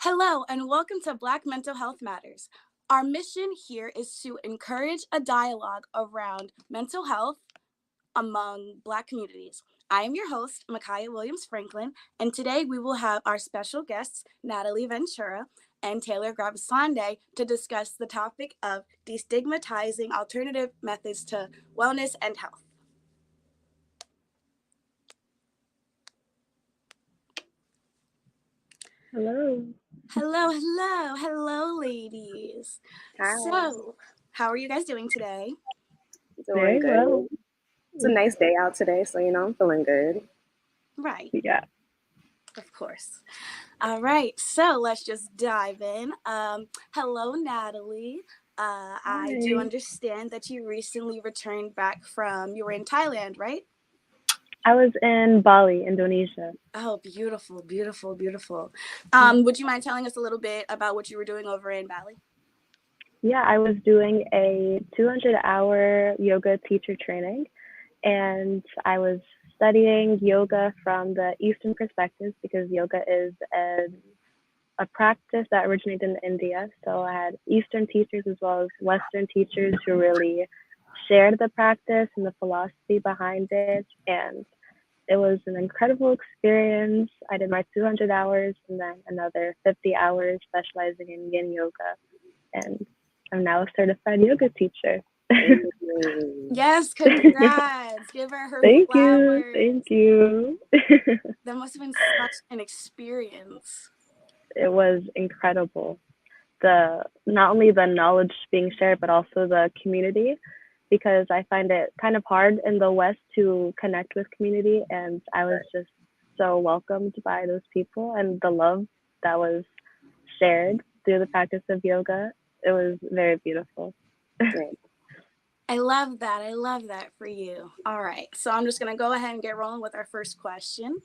Hello, and welcome to Black Mental Health Matters. Our mission here is to encourage a dialogue around mental health among Black communities. I am your host, Mekaya Williams Franklin, and today we will have our special guests, Natalie Ventura and Taylor Gravesande, to discuss the topic of destigmatizing alternative methods to wellness and health. Hello. Hello, ladies. Hi. So, how are you guys doing today? Doing Very good. well. It's a nice day out today, so I'm feeling good. Right, Yeah. of course. All right, so let's just dive in. Hello, Natalie. I do Hi. understand that you recently returned back you were in Thailand, right? I was in Bali, Indonesia. Oh, beautiful, beautiful, beautiful. Mhm. Would you mind telling us a little bit about what you were doing over in Bali? Yeah, I was doing a 200-hour yoga teacher training, and I was studying yoga from the Eastern perspective because yoga is a practice that originated in India. So I had Eastern teachers as well as Western teachers who really shared the practice and the philosophy behind it. And it was an incredible experience. I did my 200 hours and then another 50 hours specializing in yin yoga. And I'm now a certified yoga teacher. Yes, congrats. Give her Thank you. flowers. Thank you. That must have been such an experience. It was incredible. Not only the knowledge being shared, but also the community, because I find it kind of hard in the West to connect with community, and I was just so welcomed by those people and the love that was shared through the practice of yoga. It was very beautiful. Right. I love that. I love that for you. All right. So I'm just going to go ahead and get rolling with our first question.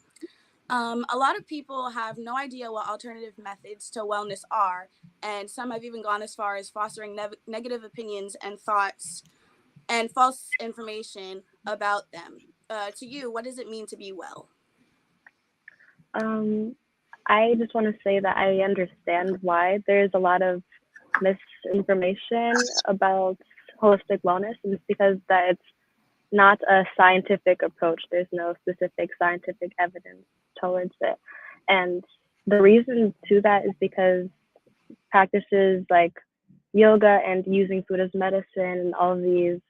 A lot of people have no idea what alternative methods to wellness are, and some have even gone as far as fostering negative opinions and thoughts and false information about them. To you, what does it mean to be well? Um, I just want to say that I understand why there's a lot of misinformation about holistic wellness, and it's because that it's not a scientific approach. There's no specific scientific evidence towards it. And the reason to that is because practices like yoga and using food as medicine and all of these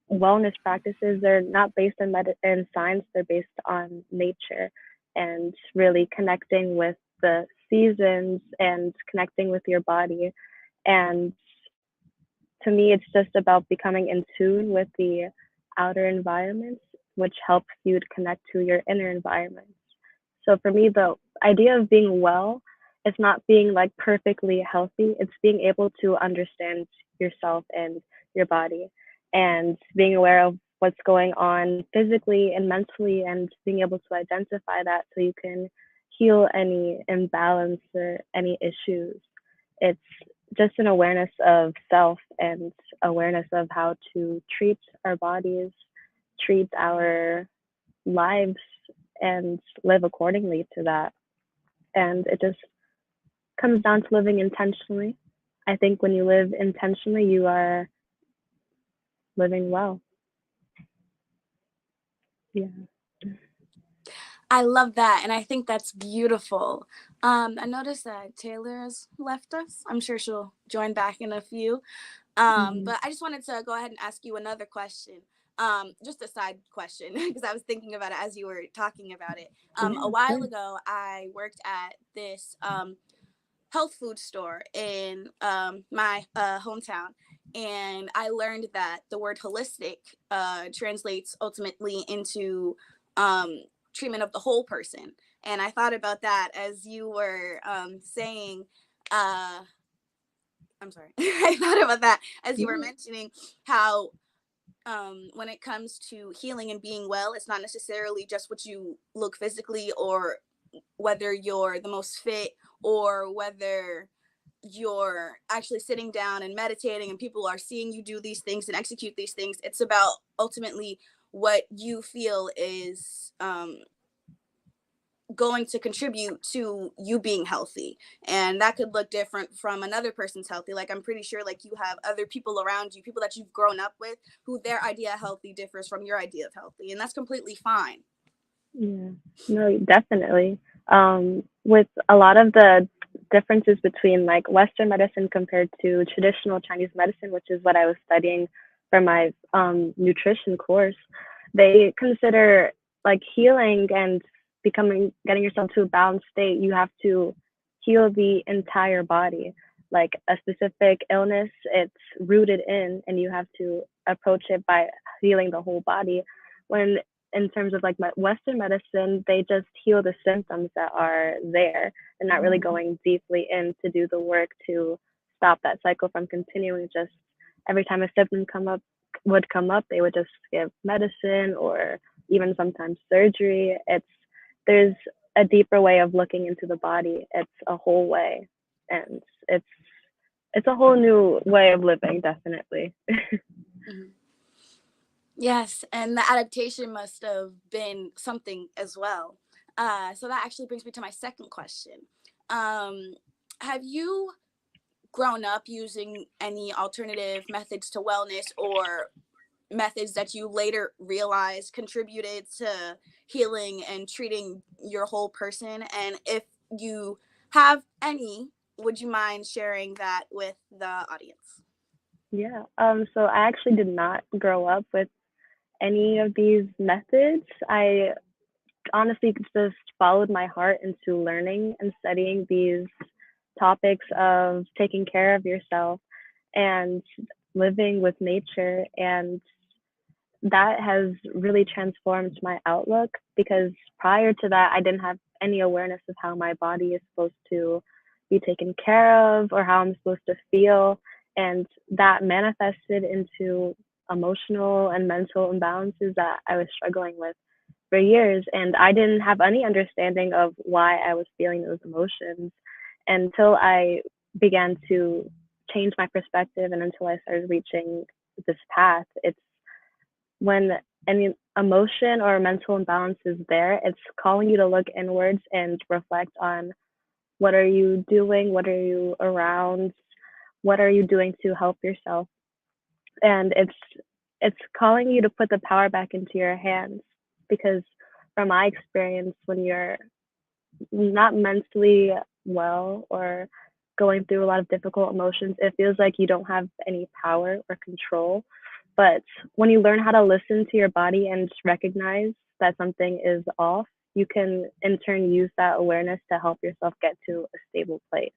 wellness practices, they're not based on in science, they're based on nature and really connecting with the seasons and connecting with your body. And to me, it's just about becoming in tune with the outer environments, which helps you to connect to your inner environments. So for me, the idea of being well is not being like perfectly healthy. It's being able to understand yourself and your body and being aware of what's going on physically and mentally and being able to identify that so you can heal any imbalance or any issues. It's just an awareness of self and awareness of how to treat our bodies, treat our lives, and live accordingly to that. And it just comes down to living intentionally. I think when you live intentionally, you are living well. Yeah. I love that, and I think that's beautiful. I noticed that Taylor has left us. I'm sure she'll join back in a few. Mm-hmm. But I just wanted to go ahead and ask you another question. Just a side question because I was thinking about it as you were talking about it. Yeah, A of while course. ago, I worked at this health food store in my hometown. And I learned that the word holistic translates ultimately into treatment of the whole person. And I thought about that as you were saying, I'm sorry, I thought about that as you were Yeah. mentioning how when it comes to healing and being well, it's not necessarily just what you look physically or whether you're the most fit or whether you're actually sitting down and meditating and people are seeing you do these things and execute these things. It's about ultimately what you feel is going to contribute to you being healthy. And that could look different from another person's healthy. Like, I'm pretty sure like you have other people around you, people that you've grown up with, who their idea of healthy differs from your idea of healthy, and that's completely fine. Yeah, no, definitely. With a lot of the differences between like Western medicine compared to traditional Chinese medicine, which is what I was studying for my nutrition course, they consider like healing and getting yourself to a balanced state, you have to heal the entire body. Like a specific illness, it's rooted in, and you have to approach it by healing the whole body. When in terms of like Western medicine, they just heal the symptoms that are there and not really going deeply in to do the work to stop that cycle from continuing. Just every time a symptom come up, they would just give medicine or even sometimes surgery. There's a deeper way of looking into the body. It's a whole way, and it's it's a whole new way of living, definitely. Mhm. Yes, and the adaptation must have been something as well. So that actually brings me to my second question. Um, have you grown up using any alternative methods to wellness, or methods that you later realized contributed to healing and treating your whole person? And if you have any, would you mind sharing that with the audience? Yeah. So I actually did not grow up with any of these methods. I honestly just followed my heart into learning and studying these topics of taking care of yourself and living with nature. And that has really transformed my outlook because prior to that, I didn't have any awareness of how my body is supposed to be taken care of or how I'm supposed to feel. And that manifested into emotional and mental imbalances that I was struggling with for years. And I didn't have any understanding of why I was feeling those emotions until I began to change my perspective and until I started reaching this path. It's when any emotion or mental imbalance is there, it's calling you to look inwards and reflect on what are you doing, what are you around, what are you doing to help yourself, and it's calling you to put the power back into your hands because from my experience, when you're not mentally well or going through a lot of difficult emotions, it feels like you don't have any power or control. But when you learn how to listen to your body and recognize that something is off, you can in turn use that awareness to help yourself get to a stable place.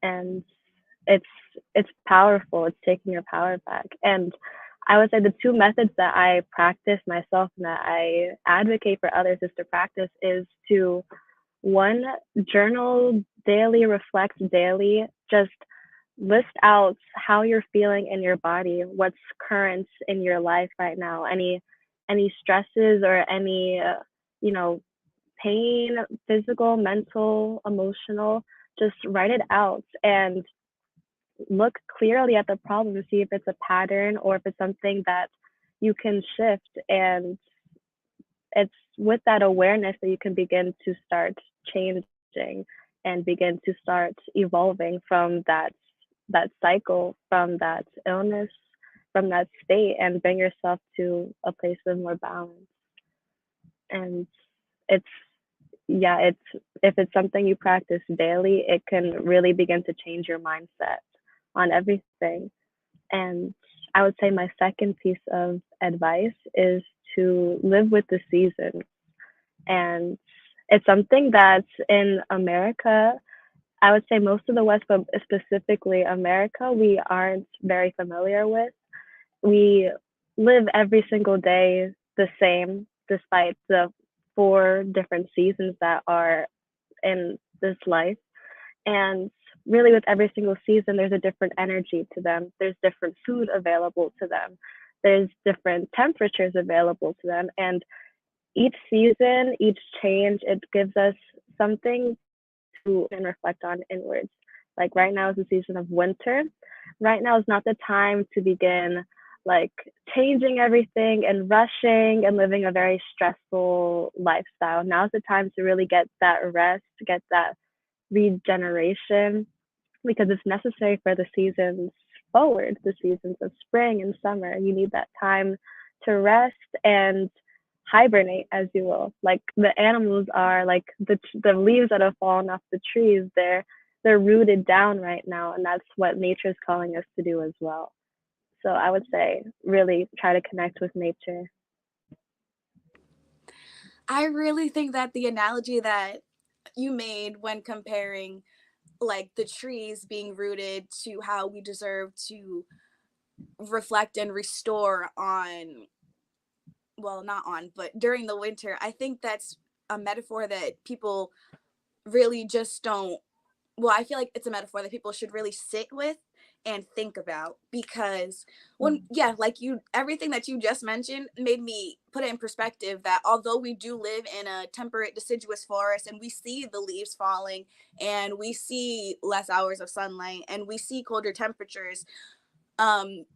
And it's it's powerful. It's taking your power back. And I would say the two methods that I practice myself and that I advocate for others is to practice is to one, journal daily, reflect daily, just list out how you're feeling in your body, what's current in your life right now, any stresses or any you know pain, physical, mental, emotional, just write it out and look clearly at the problem to see if it's a pattern or if it's something that you can shift. And it's with that awareness that you can begin to start changing and begin to start evolving from that cycle, from that illness, from that state, and bring yourself to a place of more balance. And it's yeah, it's if it's something you practice daily, it can really begin to change your mindset on everything. And I would say my second piece of advice is to live with the seasons. And it's something that's in America, I would say most of the West, but specifically America, we aren't very familiar with. We live every single day the same, despite the four different seasons that are in this life. And really, with every single season, there's a different energy to them. There's different food available to them. There's different temperatures available to them. And each season, each change, it gives us something to and reflect on inwards. Like right now is the season of winter. Right now is not the time to begin like changing everything and rushing and living a very stressful lifestyle. Now's the time to really get that rest, get that regeneration, because it's necessary for the seasons forward, the seasons of spring and summer. You need that time to rest and hibernate, as you will. Like the animals are, like the leaves that have fallen off the trees, they're rooted down right now, and that's what nature is calling us to do as well. So I would say really try to connect with nature. I really think that the analogy that you made when comparing like the trees being rooted to how we deserve to reflect and restore on, well, not on, but during the winter, I think that's a metaphor that people really just don't, well, I feel like it's a metaphor that people should really sit with and think about, because when, yeah, like you, everything that you just mentioned made me put it in perspective that although we do live in a temperate deciduous forest and we see the leaves falling and we see less hours of sunlight and we see colder temperatures,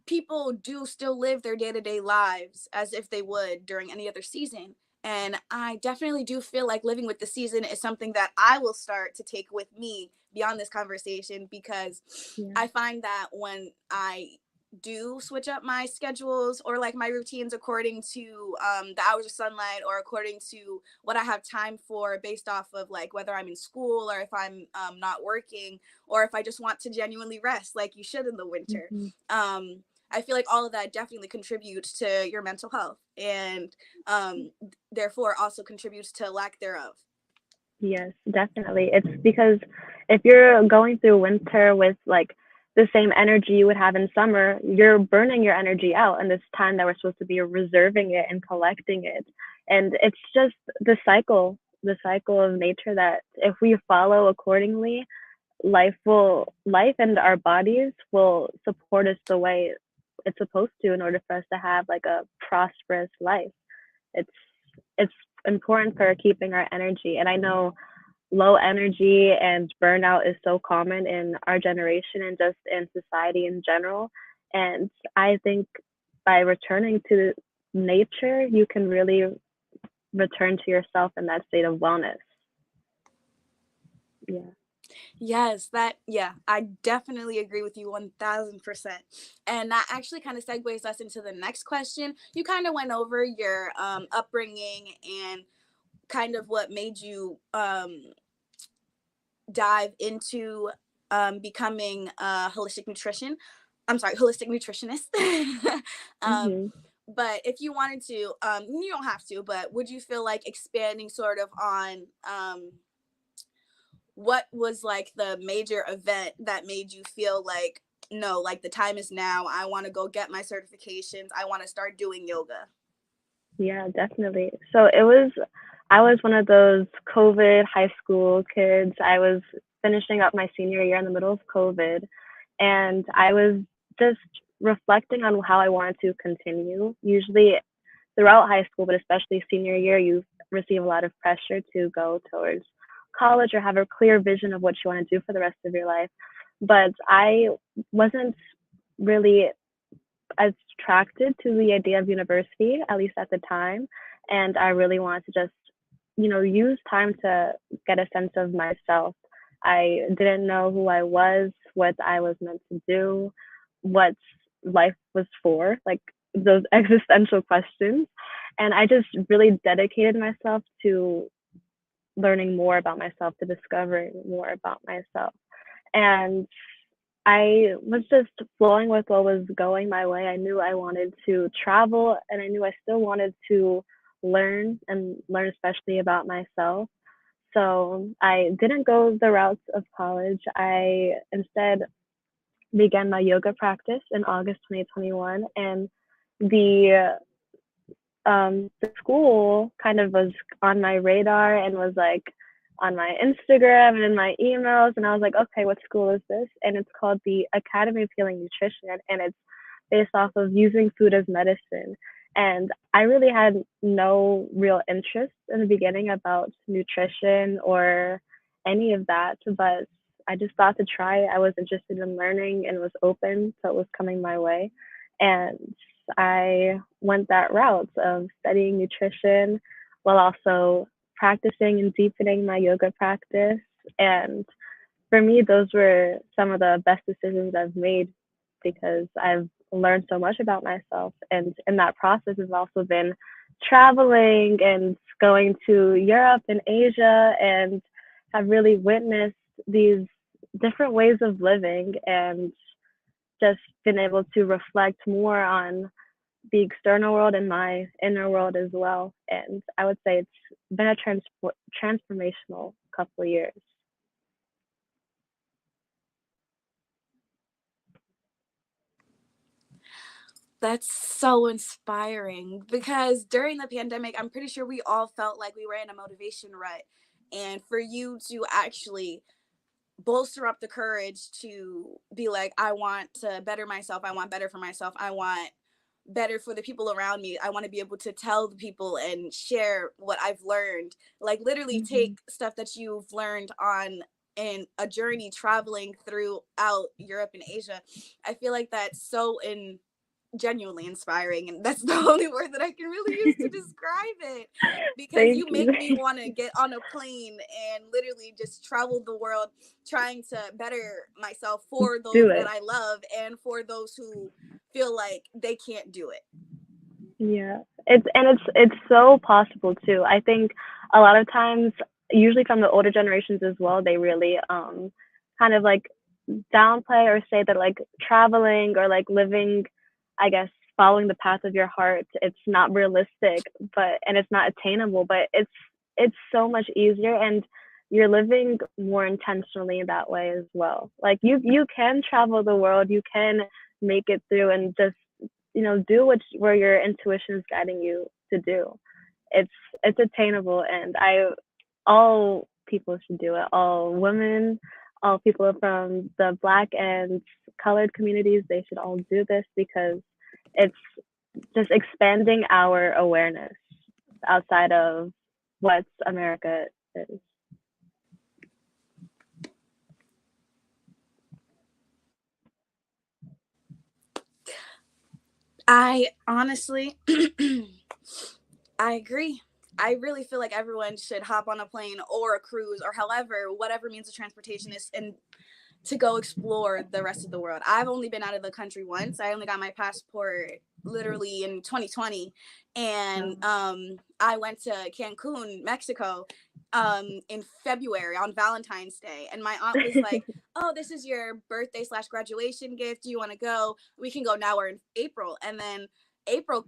people do still live their day-to-day lives as if they would during any other season. And I definitely do feel like living with the season is something that I will start to take with me beyond this conversation, because Yeah. I find that when I do switch up my schedules or like my routines according to the hours of sunlight or according to what I have time for based off of like whether I'm in school or if I'm not working or if I just want to genuinely rest like you should in the winter. Mm-hmm. I feel like all of that definitely contributes to your mental health and therefore also contributes to lack thereof. Yes, definitely. It's because if you're going through winter with like the same energy you would have in summer, you're burning your energy out in this time that we're supposed to be reserving it and collecting it. And it's just the cycle of nature that if we follow accordingly, life and our bodies will support us the way it's supposed to in order for us to have like a prosperous life. It's it's important for keeping our energy. And I know low energy and burnout is so common in our generation and just in society in general. And I think by returning to nature, you can really return to yourself in that state of wellness. Yeah. Yes, that, yeah, I definitely agree with you 1000%. And that actually kind of segues us into the next question. You kind of went over your upbringing and kind of what made you dive into becoming a holistic nutrition. I'm sorry, holistic nutritionist. um, Hmm. but if you wanted to, you don't have to, but would you feel like expanding sort of on what was like the major event that made you feel like, no, like the time is now, I want to go get my certifications, I want to start doing yoga? Yeah, definitely. So I was one of those COVID high school kids. I was finishing up my senior year in the middle of COVID, and I was just reflecting on how I wanted to continue. Usually throughout high school, but especially senior year, you receive a lot of pressure to go towards college or have a clear vision of what you want to do for the rest of your life. But I wasn't really attracted to the idea of university, at least at the time. And I really wanted to just, use time to get a sense of myself. I didn't know who I was, what I was meant to do, what life was for, like those existential questions. And I just really dedicated myself to learning more about myself, to discovering more about myself. And I was just flowing with what was going my way. I knew I wanted to travel and I knew I still wanted to learn and learn especially about myself. So I didn't go the routes of college. I instead began my yoga practice in August 2021, and the the school kind of was on my radar and was like on my Instagram and in my emails. And I was like, okay, what school is this? And it's called the Academy of Healing Nutrition. And it's based off of using food as medicine. And I really had no real interest in the beginning about nutrition or any of that. But I just thought to try. I was interested in learning and was open to what was coming my way. And I went that route of studying nutrition while also practicing and deepening my yoga practice. And for me, those were some of the best decisions I've made because I've learned so much about myself. And in that process, has also been traveling and going to Europe and Asia and have really witnessed these different ways of living and just been able to reflect more on the external world and my inner world as well. And I would say it's been a transformational couple of years. That's so inspiring because during the pandemic, I'm pretty sure we all felt like we were in a motivation rut. And for you to actually bolster up the courage to be like, I want to better myself, I want better for myself, I want better for the people around me, I want to be able to tell the people and share what I've learned, like literally Mm-hmm. take stuff that you've learned on in a journey traveling throughout Europe and Asia. I feel like that's so in genuinely inspiring, and that's the only word that I can really use to describe it, because Thank you you. make me want to get on a plane and literally just travel the world trying to better myself for Do those that it. I love and for those who feel like they can't do it. Yeah. It's so possible too. I think a lot of times, usually from the older generations as well, they really kind of like downplay or say that like traveling or like living, I guess, following the path of your heart, it's not realistic, but and it's not attainable, but it's so much easier and you're living more intentionally in that way as well. Like you can travel the world, you can make it through and just do where your intuition is guiding you to do. It's it's attainable, and I all people should do it. All women, all people from the Black and colored communities, they should all do this because it's just expanding our awareness outside of what America is. I honestly I agree. I really feel like everyone should hop on a plane or a cruise or however whatever means of transportation is, and to go explore the rest of the world. I've only been out of the country once. I only got my passport literally in 2020, and Um, I went to Cancun, Mexico, in February on Valentine's Day, and my aunt was like, "Oh, this is your birthday slash graduation gift. Do you want to go? We can go now or in April." And then April,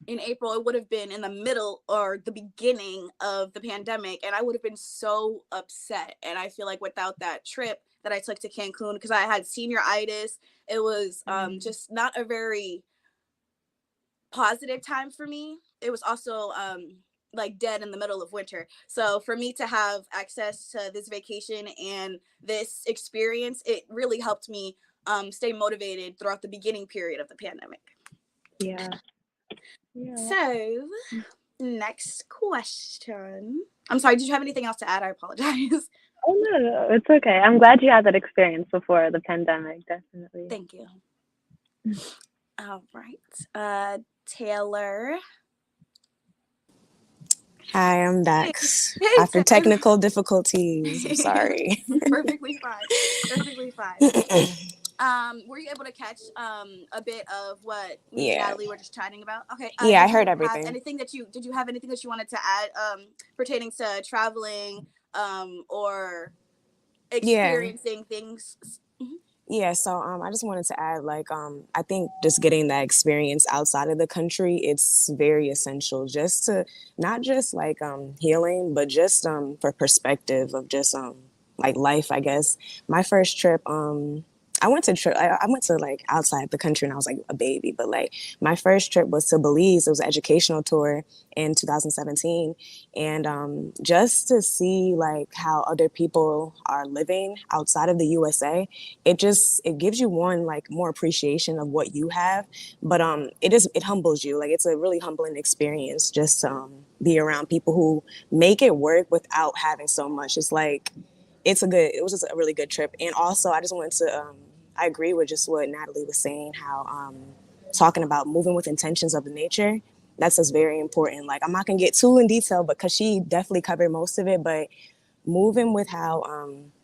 in April, it would have been in the middle or the beginning of the pandemic, and I would have been so upset. And I feel like without that trip that I took to Cancun, because I had senioritis, it was just not a very positive time for me. It was also like dead in the middle of winter. So for me to have access to this vacation and this experience, it really helped me stay motivated throughout the beginning period of the pandemic. yeah, yeah. So, next question. I'm sorry, did you have anything else to add? I apologize. Oh no, no, it's okay. I'm glad you had that experience before the pandemic. Definitely. Thank you. All right. Taylor. Hi, I'm Hey, back hey, after technical difficulties. I'm sorry. Perfectly fine. Perfectly fine. Were you able to catch a bit of what me and Yeah. Natalie were just chatting about? Okay. Yeah, I heard everything. Did you have anything that you wanted to add pertaining to traveling or Yeah. experiencing things? Mhm. Yeah, so I just wanted to add like I think just getting that experience outside of the country, it's very essential just to not just like healing, but just for perspective of just like life, I guess. My first trip I went to like outside the country when I was like a baby, but like my first trip was to Belize. It was an educational tour in 2017, and just to see like how other people are living outside of the USA, it gives you one like more appreciation of what you have, but it humbles you. Like it's a really humbling experience just to be around people who make it work without having so much. It's like it was just a really good trip. And also I just wanted to I agree with just what Natalie was saying, how talking about moving with intentions of the nature, that's just very important. Like, I'm not gonna get too in detail because she definitely covered most of it, but moving with how,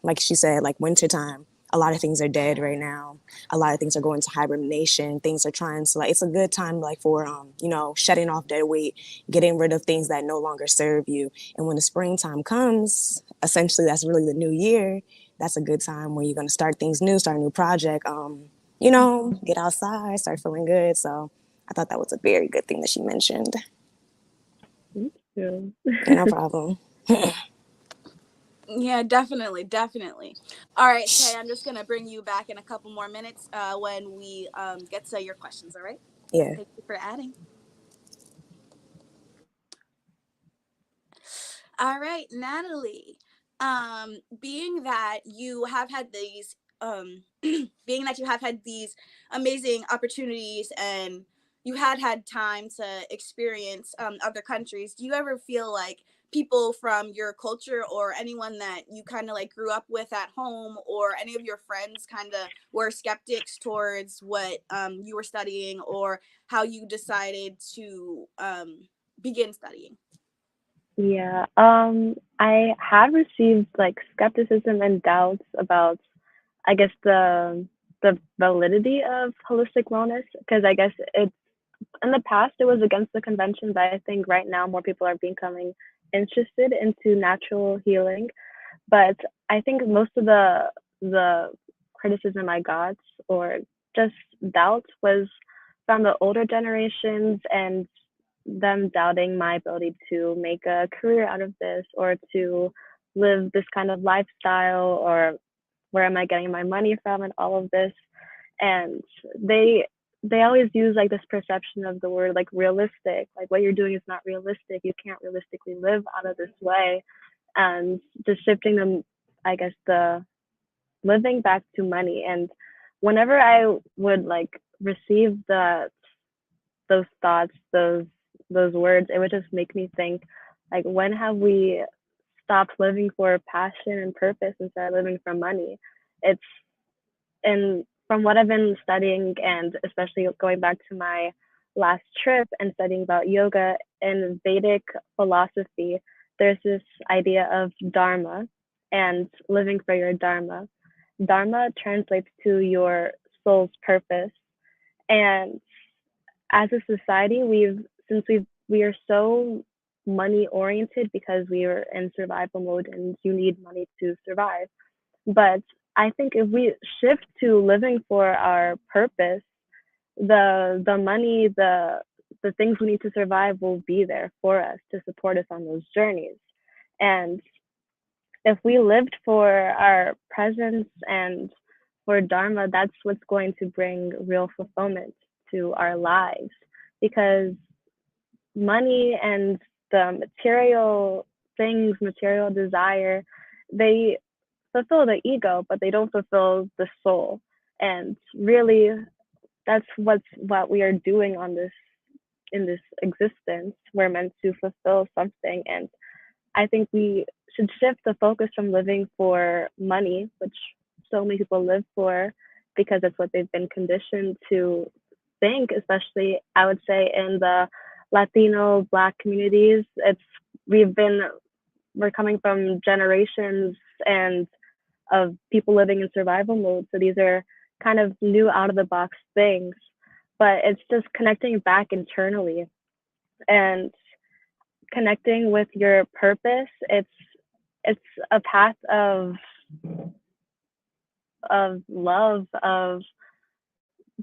like she said, like wintertime, a lot of things are dead right now. A lot of things are going to hibernation. Things are trying to, like, it's a good time like for, shutting off dead weight, getting rid of things that no longer serve you. And when the springtime comes, essentially that's really the new year. That's a good time where you're going to start things new, start a new project, get outside, start feeling good. So I thought that was a very good thing that she mentioned. Thank you. Yeah, no problem. Yeah, definitely, definitely. All right, Tay, I'm just gonna bring you back in a couple more minutes when we get to your questions. All right. Yeah. Thank you for adding. All right, Natalie. Being that you have had these, being that you have had these amazing opportunities and you had time to experience other countries, do you ever feel like people from your culture or anyone that you kind of like grew up with at home or any of your friends kind of were skeptics towards what you were studying or how you decided to begin studying? Yeah, I have received like skepticism and doubts about, I guess, the validity of holistic wellness, because I guess it's in the past it was against the convention, but I think right now more people are becoming interested into natural healing. But I think most of the criticism I got, or just doubts, was from the older generations and them doubting my ability to make a career out of this or to live this kind of lifestyle, or where am I getting my money from and all of this. And they they always use like this perception of the word like realistic, like what you're doing is not realistic, you can't realistically live out of this way, and just shifting them, I guess, the living back to money. And whenever I would like receive those thoughts, those words, it would just make me think, like, when have we stopped living for passion and purpose instead of living for money? It's and from what I've been studying, and especially going back to my last trip and studying about yoga and Vedic philosophy, there's this idea of dharma and living for your dharma. Dharma translates to your soul's purpose. And as a society, we are so money oriented because we are in survival mode and you need money to survive. But I think if we shift to living for our purpose, the money, the things we need to survive will be there for us to support us on those journeys. And if we lived for our presence and for Dharma, that's what's going to bring real fulfillment to our lives. Because money and the material things, material desire, they fulfill the ego, but they don't fulfill the soul. And really, that's what we are doing on this in this existence. We're meant to fulfill something, and I think we should shift the focus from living for money, which so many people live for, because it's what they've been conditioned to think. Especially, I would say, in the Latino Black communities, we've been we're coming from generations and of people living in survival mode. So these are kind of new out of the box things, but it's just connecting back internally and connecting with your purpose. It's a path of love, of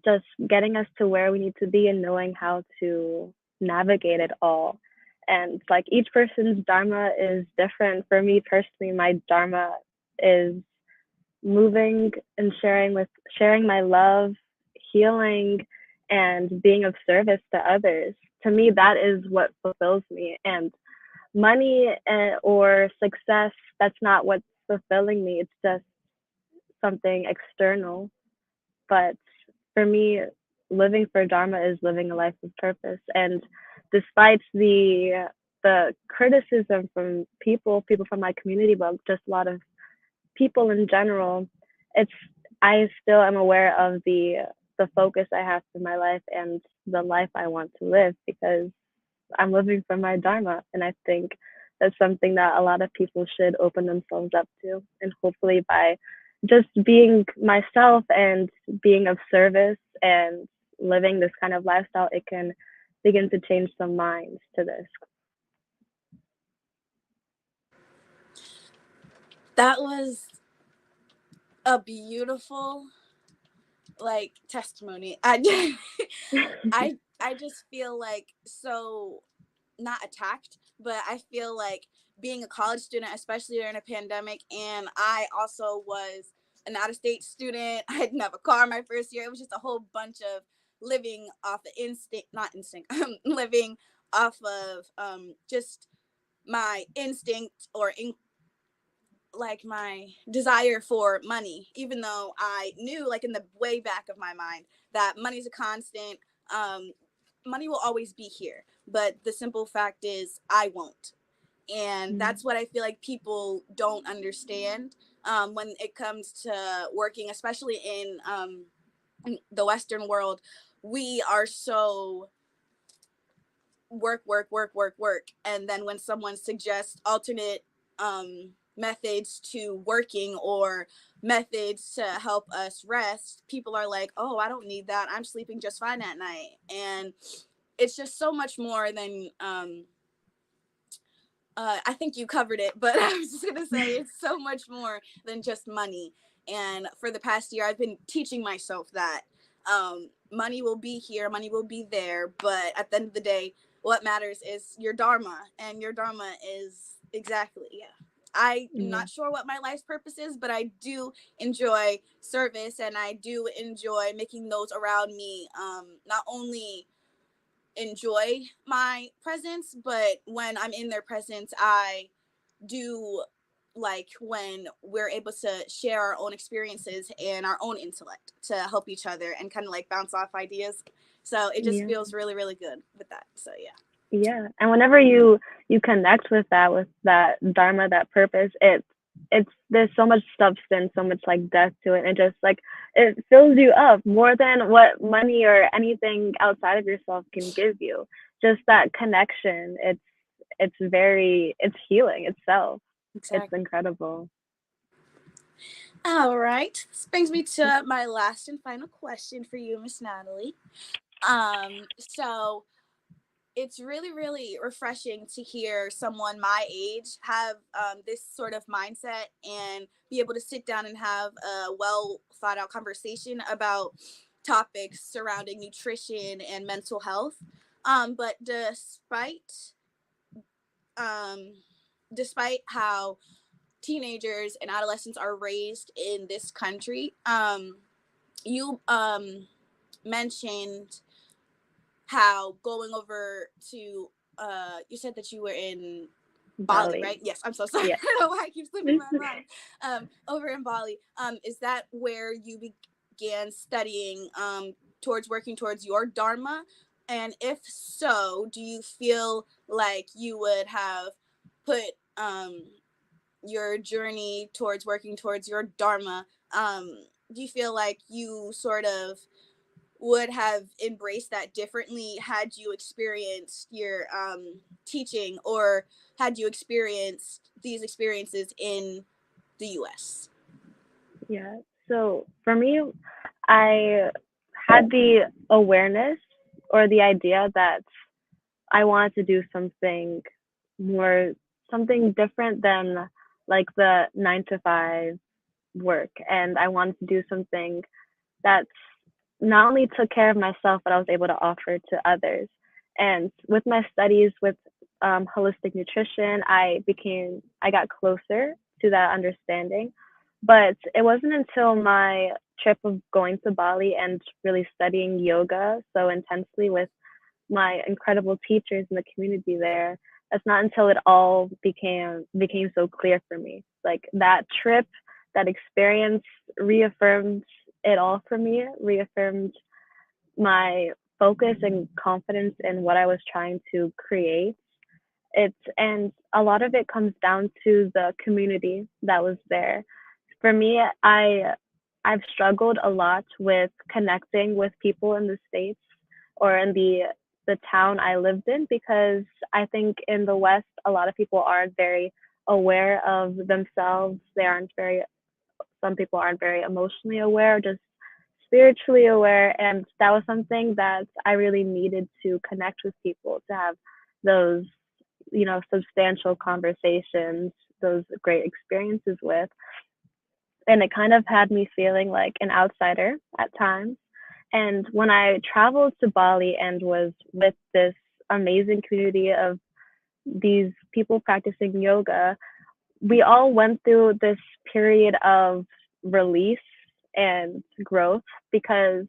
just getting us to where we need to be and knowing how to navigate it all. And like each person's dharma is different. For me personally, my dharma is moving and sharing my love, healing, and being of service to others. To me, that is what fulfills me. And money or success, that's not what's fulfilling me. It's just something external. But for me, living for Dharma is living a life of purpose. And despite the criticism from people from my community, but just a lot of people in general, it's I still am aware of the the focus I have for my life and the life I want to live, because I'm living for my dharma. And I think that's something that a lot of people should open themselves up to. And hopefully, by just being myself and being of service and living this kind of lifestyle, it can begin to change some minds to this. That was a beautiful like testimony. I just feel like so not attacked, but I feel like being a college student, especially during a pandemic, and I also was an out of state student. I didn't have a car my first year. It was just a whole bunch of living off of instinct, not instinct, living off of just my instinct or like my desire for money, even though I knew like in the way back of my mind that money's a constant. um Money will always be here, but the simple fact is I won't. And Mm, that's what I feel like people don't understand when it comes to working, especially in the Western world. We are so work, work, work, work, work. And then when someone suggests alternate methods to working or methods to help us rest, people are like, oh, I don't need that. I'm sleeping just fine at night. And it's just so much more than I think you covered it, but I was just going to say it's so much more than just money. And for the past year, I've been teaching myself that money will be here, money will be there. But at the end of the day, what matters is your dharma. And your dharma is exactly, yeah. I'm yeah, not sure what my life's purpose is, but I do enjoy service and I do enjoy making those around me not only enjoy my presence, but when I'm in their presence, I do like when we're able to share our own experiences and our own intellect to help each other and kind of like bounce off ideas. So it just yeah. feels really, really good with that. So yeah. Yeah, and whenever you connect with that dharma, that purpose, it's there's so much substance, so much like depth to it, and just like it fills you up more than what money or anything outside of yourself can give you. Just that connection, it's healing itself. It's Exactly. incredible. All right. This brings me to my last and final question for you, Miss Natalie. So it's really, really refreshing to hear someone my age have this sort of mindset and be able to sit down and have a well thought out conversation about topics surrounding nutrition and mental health. But um, despite how teenagers and adolescents are raised in this country, you mentioned how going over to you said that you were in Bali, Bali. right? Yes, I'm so sorry. Yeah. I don't know why I keep slipping my mind. Over in Bali, is that where you began studying towards working towards your dharma? And if so, do you feel like you would have put your journey towards working towards your dharma? Do you feel like you sort of would have embraced that differently had you experienced your teaching or had you experienced these experiences in the US? Yeah. So for me, I had the awareness or the idea that I wanted to do more, something different than like the 9 to 5 work. And I wanted to do something that not only took care of myself, but I was able to offer to others. And with my studies with holistic nutrition, I got closer to that understanding. But it wasn't until my trip of going to Bali and really studying yoga so intensely with my incredible teachers in the community there, it's not until it all became so clear for me. Like that trip, that experience reaffirmed it all for me, reaffirmed my focus and confidence in what I was trying to create. And a lot of it comes down to the community that was there. For me, I've struggled a lot with connecting with people in the States or in the town I lived in, because I think in the West a lot of people aren't very aware of themselves. They aren't very Some people aren't very emotionally aware, just spiritually aware. And that was something that I really needed to connect with people, to have those, substantial conversations, those great experiences with. And it kind of had me feeling like an outsider at times. And when I traveled to Bali and was with this amazing community of these people practicing yoga, we all went through this period of release and growth, because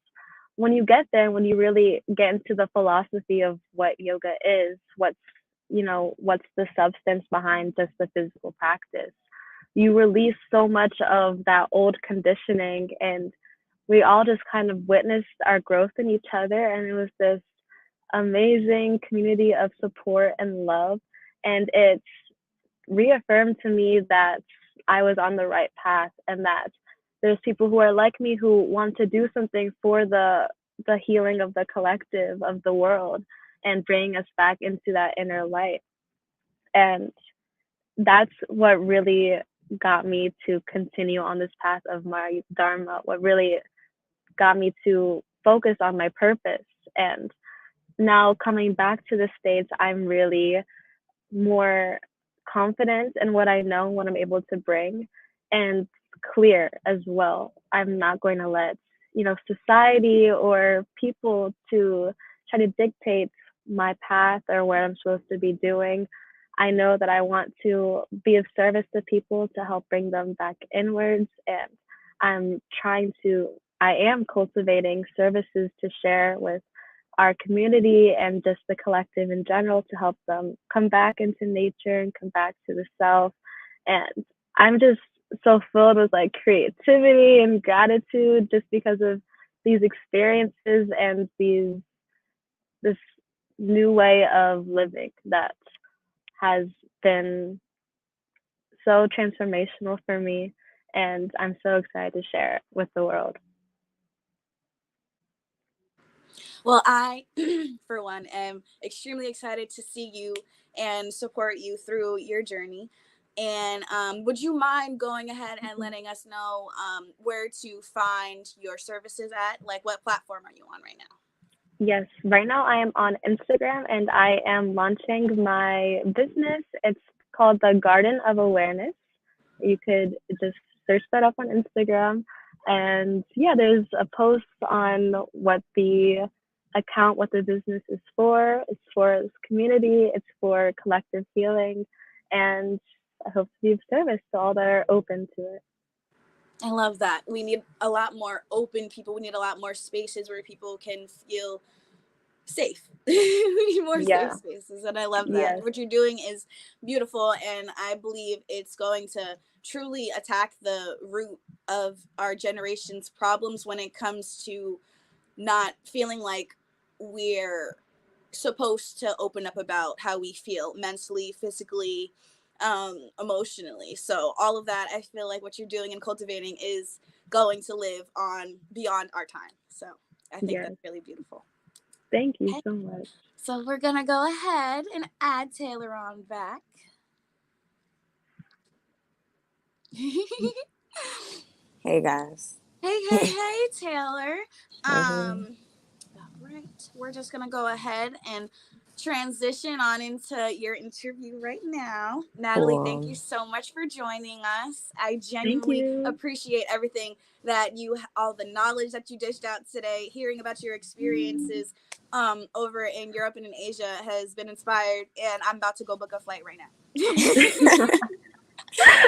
when you get there, when you really get into the philosophy of what yoga is, what's the substance behind just the physical practice, you release so much of that old conditioning. And we all just kind of witnessed our growth in each other, and it was this amazing community of support and love. And it reaffirmed to me that I was on the right path, and that there's people who are like me who want to do something for the healing of the collective, of the world, and bring us back into that inner light. And that's what really got me to continue on this path of my dharma, what really got me to focus on my purpose. And now coming back to the States, I'm really more confident in what I know, what I'm able to bring, and clear as well. I'm not going to let, society or people to try to dictate my path or what I'm supposed to be doing. I know that I want to be of service to people, to help bring them back inwards. And I am cultivating services to share with our community and just the collective in general, to help them come back into nature and come back to the self. And I'm just so filled with like creativity and gratitude, just because of these experiences and this new way of living that has been so transformational for me. And I'm so excited to share it with the world. Well, I, for one, am extremely excited to see you and support you through your journey. And would you mind going ahead and letting us know where to find your services at? Like, what platform are you on right now? Yes, right now I am on Instagram and I am launching my business. It's called the Garden of Awareness. You could just search that up on Instagram. And yeah, there's a post on what the business is for. It's for this community, it's for collective healing. And I hope to be of service to all that are open to it. I love that. We need a lot more open people. We need a lot more spaces where people can feel safe. We need more safe Yeah, spaces. And I love that. yes, What you're doing is beautiful. And I believe it's going to truly attack the root of our generation's problems when it comes to not feeling like we're supposed to open up about how we feel mentally, physically, emotionally. So all of that, I feel like what you're doing and cultivating is going to live on beyond our time. So I think that's yes. really beautiful. Thank you Okay. so much. So we're gonna go ahead and add Taylor on back. Hey, Hey guys. hey, Taylor. Hey. All right, we're just gonna go ahead and transition on into your interview right now. Natalie, thank Cool. you so much for joining us. I Thank genuinely you. appreciate everything that all the knowledge that you dished out today. Hearing about your experiences over in Europe and in Asia has been inspired, and I'm about to go book a flight right now.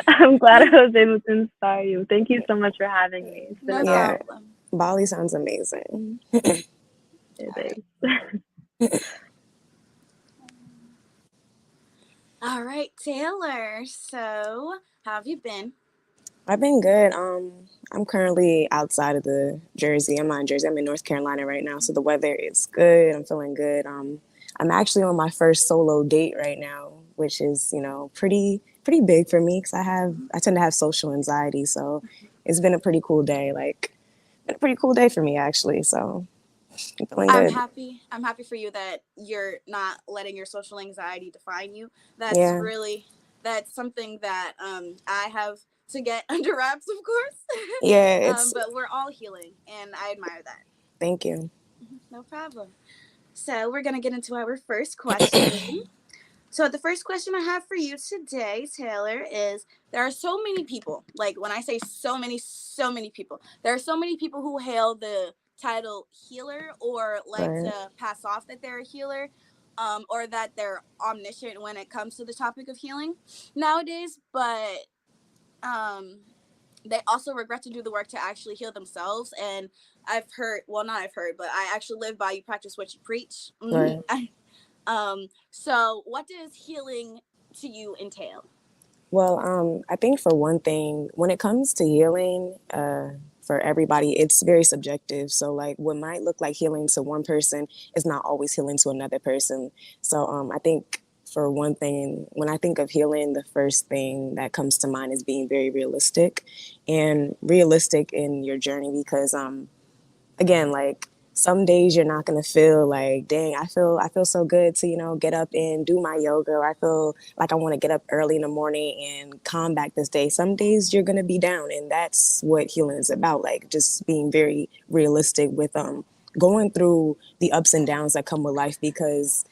I'm glad I was able to inspire you. Thank you so much for having me. It's been No an Yeah, honor. problem. Bali sounds amazing. It All right. is. All right, Taylor. So, how have you been? I've been good. I'm currently outside of the Jersey. I'm not in Jersey. I'm in North Carolina right now, so the weather is good. I'm feeling good. I'm actually on my first solo date right now, which is pretty big for me because I tend to have social anxiety. So it's been a pretty cool day. Like, been a pretty cool day for me actually. So I'm feeling I'm good. happy. I'm happy for you that you're not letting your social anxiety define you. That's Yeah, really that's something that I have to get under wraps, of course. yeah. It's But we're all healing, and I admire that. thank you. No problem. So we're gonna get into our first question. So the first question I have for you today, Taylor, is there are so many people, like when I say so many people, there are so many people who hail the title healer or like Right, to pass off that they're a healer, or that they're omniscient when it comes to the topic of healing nowadays, but um, they also regret to do the work to actually heal themselves. And I've heard, well, not I've heard, but I actually live by you practice what you preach. right. So what does healing to you entail? Well, I think for one thing, when it comes to healing, for everybody, it's very subjective. So, like, what might look like healing to one person is not always healing to another person. So, I think for one thing, when I think of healing, the first thing that comes to mind is being very realistic and realistic in your journey because, again, like some days you're not gonna feel like, dang, I feel so good to, get up and do my yoga. Or I feel like I want to get up early in the morning and combat this day. Some days you're gonna be down, and that's what healing is about. Like just being very realistic with going through the ups and downs that come with life because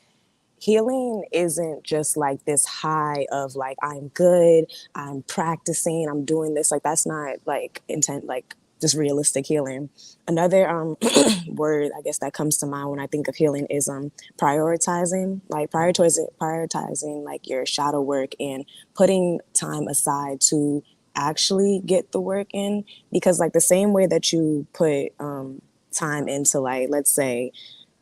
healing isn't just like this high of like I'm good, I'm practicing, I'm doing this. Like that's not like intent, like just realistic healing. Another word I guess that comes to mind when I think of healing is prioritizing, like prioritizing like your shadow work and putting time aside to actually get the work in, because like the same way that you put time into, like, let's say,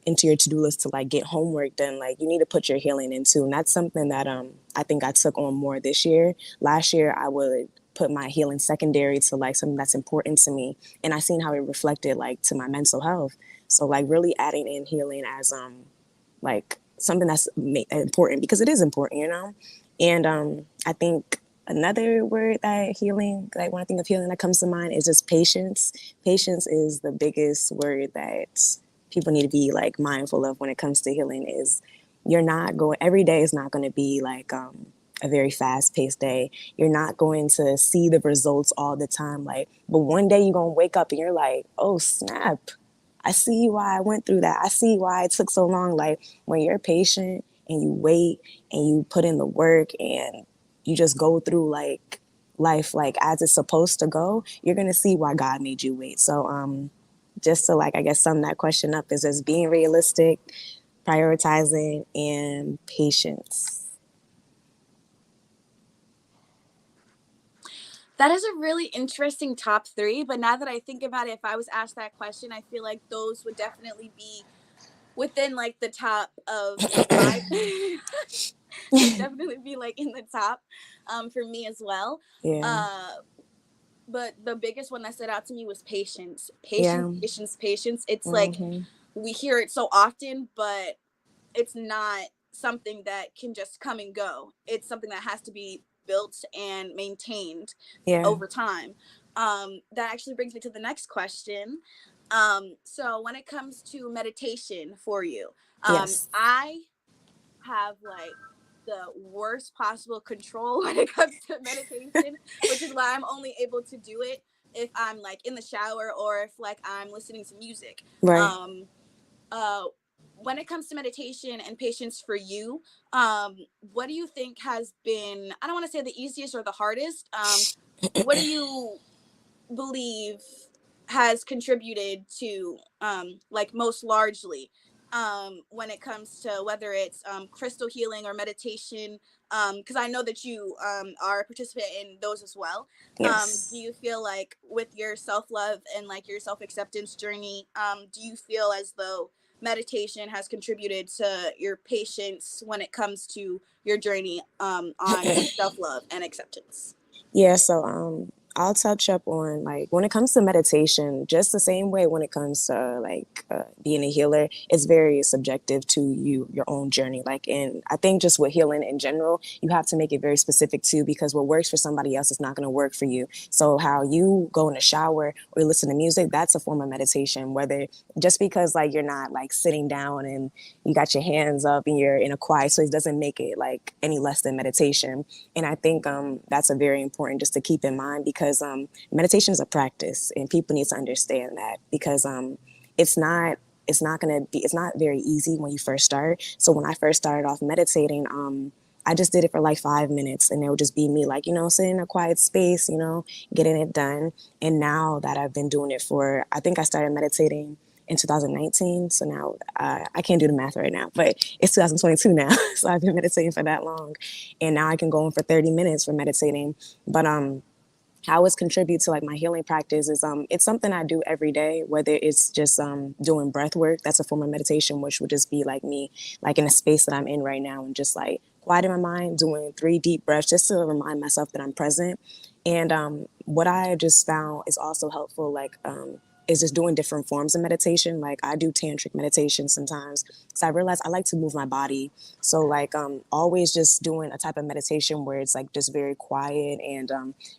into your to-do list to like get homework done, like you need to put your healing into. And that's something that I think I took on more this year. Last year I would put my healing secondary to like something that's important to me, and I seen how it reflected like to my mental health. So like really adding in healing as like something that's important, because it is important, and I think another word that healing, like when I think of healing that comes to mind, is just patience. Patience is the biggest word that people need to be like mindful of when it comes to healing. Is you're not going, every day is not going to be like a very fast paced day. You're not going to see the results all the time, like, but one day you're going to wake up and you're like, oh snap, I see why I went through that. I see why it took so long. Like when you're patient and you wait and you put in the work and you just go through like life like as it's supposed to go, you're gonna see why God made you wait. So just to like I guess sum that question up is just being realistic, prioritizing, and patience. That is a really interesting top three. But now that I think about it, if I was asked that question, I feel like those would definitely be within like the top of five. They'd definitely be like in the top for me as well. Yeah, Uh, but the biggest one that stood out to me was patience. Patience, yeah, patience, patience. It's like mm-hmm. we hear it so often, but it's not something that can just come and go. It's something that has to be built and maintained Yeah, over time. That actually brings me to the next question. So when it comes to meditation for you, yes, I have like the worst possible control when it comes to meditation, which is why I'm only able to do it if I'm like in the shower or if like I'm listening to music. right. Um, uh, when it comes to meditation and patience for you, what do you think has been, I don't want to say the easiest or the hardest. What do you believe has contributed to like most largely when it comes to whether it's crystal healing or meditation, because I know that you are a participant in those as well. Do Yes. you feel like with your self-love and like your self-acceptance journey, do you feel as though meditation has contributed to your patience when it comes to your journey on self-love and acceptance? Yeah, so I'll touch up on like when it comes to meditation, just the same way when it comes to being a healer, it's very subjective to you, your own journey. Like, and I think just with healing in general, you have to make it very specific too, because what works for somebody else is not going to work for you. So how you go in the shower or listen to music, that's a form of meditation. Whether just because like you're not like sitting down and you got your hands up and you're in a quiet space doesn't make it like any less than meditation. And I think that's a very important just to keep in mind, because meditation is a practice and people need to understand that, because it's not it's not very easy when you first start. So when I first started off meditating, I just did it for like 5 minutes and it would just be me like, sitting in a quiet space, getting it done. And now that I've been doing it for, I think I started meditating in 2019. So now I can't do the math right now, but it's 2022 now. So I've been meditating for that long. And now I can go in for 30 minutes for meditating. But how it's contribute to like my healing practice is it's something I do every day, whether it's just doing breath work. That's a form of meditation, which would just be like me like in a space that I'm in right now and just like quieting my mind, doing 3 deep breaths just to remind myself that I'm present. And what I just found is also helpful, like is just doing different forms of meditation. Like I do tantric meditation sometimes because I realize I like to move my body. So like always just doing a type of meditation where it's like just very quiet and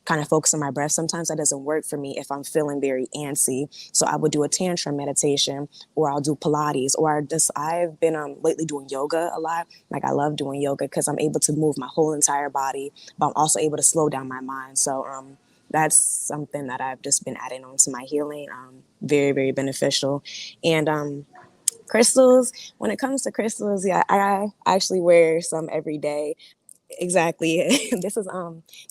kind of focus on my breath. Sometimes that doesn't work for me if I'm feeling very antsy. So I would do a tantra meditation, or I'll do Pilates, or I've been lately doing yoga a lot. Like I love doing yoga because I'm able to move my whole entire body, but I'm also able to slow down my mind. So that's something that I've just been adding on to my healing. Very, very beneficial. And crystals, when it comes to crystals, yeah, I actually wear some every day. Exactly. This is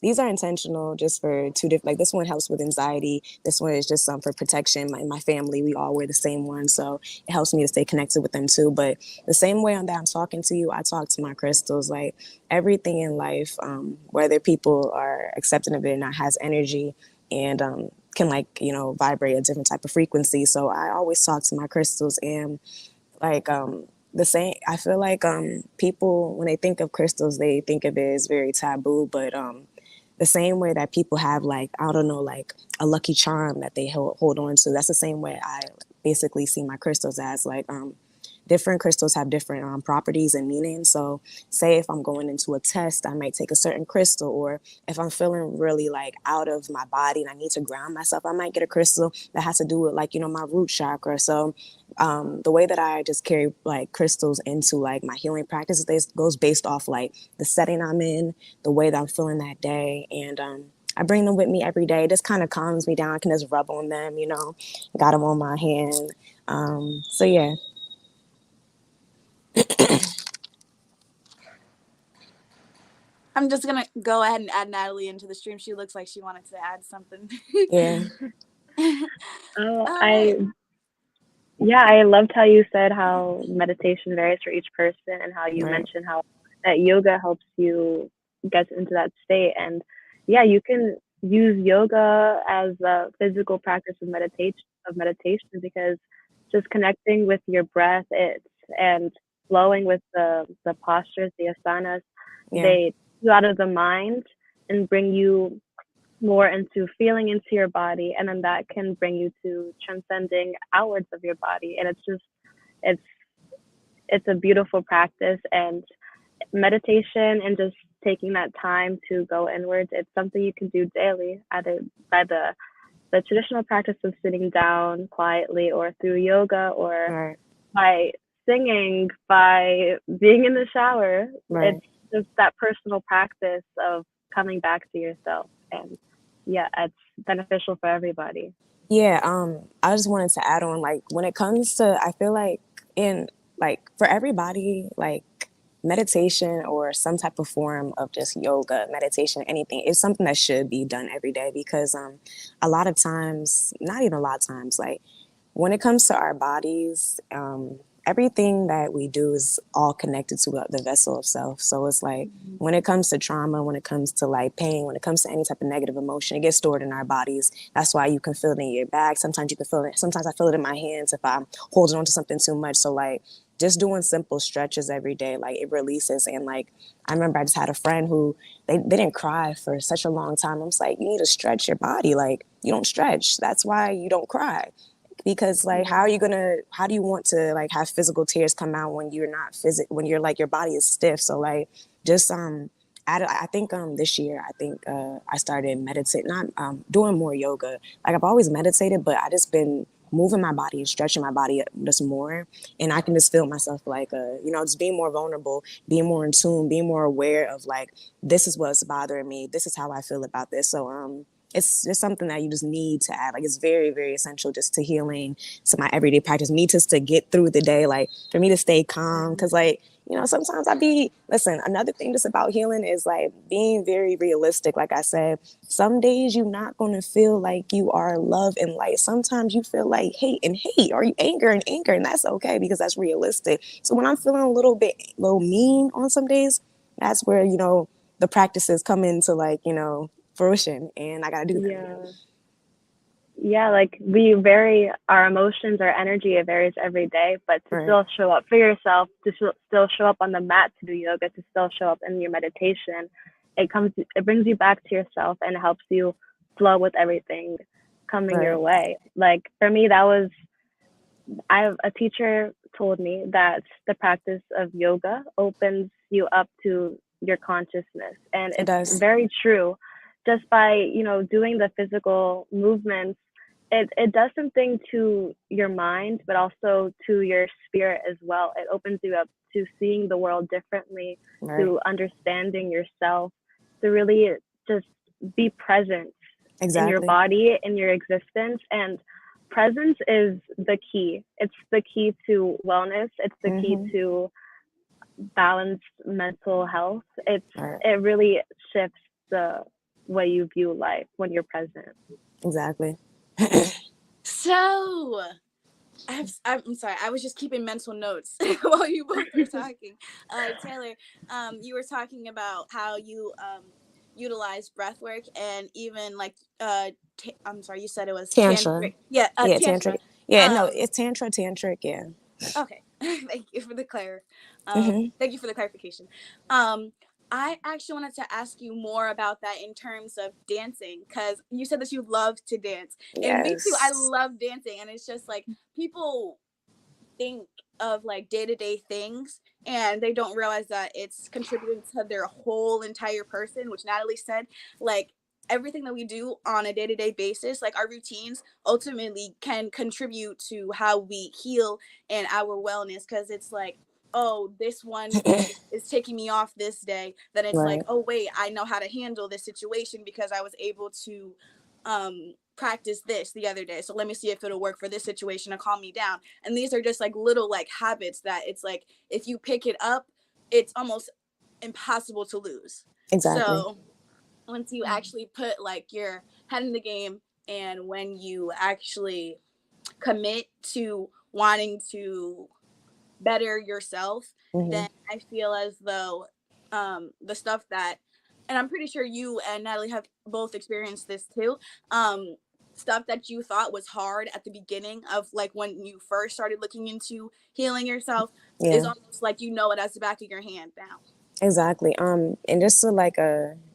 these are intentional just for two different, like this one helps with anxiety. This one is just for protection. My family, we all wear the same one. So it helps me to stay connected with them too. But the same way that I'm talking to you, I talk to my crystals. Like everything in life, whether people are accepting of it or not, has energy and can like, vibrate a different type of frequency. So I always talk to my crystals, and like the same, I feel like people when they think of crystals they think of it as very taboo, but the same way that people have like, I don't know, like a lucky charm that they hold on to, that's the same way I basically see my crystals as. Like different crystals have different properties and meanings. So say if I'm going into a test, I might take a certain crystal, or if I'm feeling really like out of my body and I need to ground myself, I might get a crystal that has to do with like, my root chakra. So the way that I just carry like crystals into like my healing practice goes based off like the setting I'm in, the way that I'm feeling that day. And I bring them with me every day. It just kind of calms me down. I can just rub on them, got them on my hand. So yeah. I'm just gonna go ahead and add Natalie into the stream. She looks like she wanted to add something. Yeah. Oh, All right. yeah, I loved how you said how meditation varies for each person, and how you Right. mentioned how that yoga helps you get into that state. And yeah, you can use yoga as a physical practice of meditation, because just connecting with your breath, and flowing with the postures, the asanas, Yeah. they take you out of the mind and bring you more into feeling into your body, and then that can bring you to transcending outwards of your body. And it's it's a beautiful practice. And meditation and just taking that time to go inwards, it's something you can do daily, either by the traditional practice of sitting down quietly, or through yoga, or Right. by singing, by being in the shower. Right. It's just that personal practice of coming back to yourself. And yeah, it's beneficial for everybody. Yeah, I just wanted to add on, like, when it comes to, I feel like in, like, for everybody, like, meditation or some type of form of just yoga, meditation, anything, is something that should be done every day, because a lot of times, not even a lot of times, like, when it comes to our bodies, everything that we do is all connected to the vessel of self. So it's like when it comes to trauma, when it comes to like pain, when it comes to any type of negative emotion, it gets stored in our bodies. That's why you can feel it in your back. Sometimes you can feel it. Sometimes I feel it in my hands if I'm holding on to something too much. So like just doing simple stretches every day, like it releases. And like I remember I just had a friend who they didn't cry for such a long time. I was like, you need to stretch your body. Like you don't stretch. That's why you don't cry. Because like Yeah. how do you want to like have physical tears come out when you're not when you're like your body is stiff? So like just I think this year I think I started meditating, not doing more yoga. Like I've always meditated, but I just been moving my body and stretching my body just more, and I can just feel myself like just being more vulnerable, being more in tune, being more aware of like this is what's bothering me, this is how I feel about this. So it's just something that you just need to add. Like it's very, very essential just to healing, to my everyday practice, me just to get through the day, like for me to stay calm. Cause like, sometimes listen, another thing just about healing is like being very realistic. Like I said, some days you're not going to feel like you are love and light. Sometimes you feel like hate and hate, or you anger and anger, and that's okay because that's realistic. So when I'm feeling a little mean on some days, that's where, the practices come into like, fruition, and I got to do them. Yeah. Yeah, like we vary our emotions, our energy, it varies every day, but to Right. still show up for yourself, to still show up on the mat to do yoga, to still show up in your meditation, it brings you back to yourself and it helps you flow with everything coming your Right. way. Like for me, a teacher told me that the practice of yoga opens you up to your consciousness, and It it's does. very true. Just by doing the physical movements, it does something to your mind, but also to your spirit as well. It opens you up to seeing the world differently, Right. to understanding yourself, to really just be present in your Exactly. body, in your existence. And presence is the key. It's the key to wellness. It's the key Mm-hmm. to balanced mental health. Right. It really shifts the way you view life when you're present. Exactly. So, I'm sorry. I was just keeping mental notes while you both were talking. Taylor, you were talking about how you utilize breath work and even like I'm sorry, you said it was Tantra. tantric. Yeah, Yeah, tantra. tantric. Yeah, no, Um, it's tantric. Yeah. okay. Mm-hmm. Thank you for the clarification. Um, I actually wanted to ask you more about that in terms of dancing, because you said that you love to dance, and me too. I Yes. love dancing, and it's just like people think of like day-to-day things and they don't realize that it's contributing to their whole entire person, which Natalie said. Like everything that we do on a day-to-day basis, like our routines ultimately can contribute to how we heal and our wellness, because it's like, oh, this one thing is taking me off this day, then it's like, Right. oh wait, I know how to handle this situation because I was able to practice this the other day, so let me see if it'll work for this situation to calm me down. And these are just like little like habits that it's like if you pick it up, it's almost impossible to lose. Exactly. So once you actually put like your head in the game, and when you actually commit to wanting to better yourself, Mm-hmm. then I feel as though the stuff that, and I'm pretty sure you and Natalie have both experienced this too, um, stuff that you thought was hard at the beginning of like when you first started looking into healing yourself is Yeah. almost like you know it as the back of your hand now. Exactly. And just to like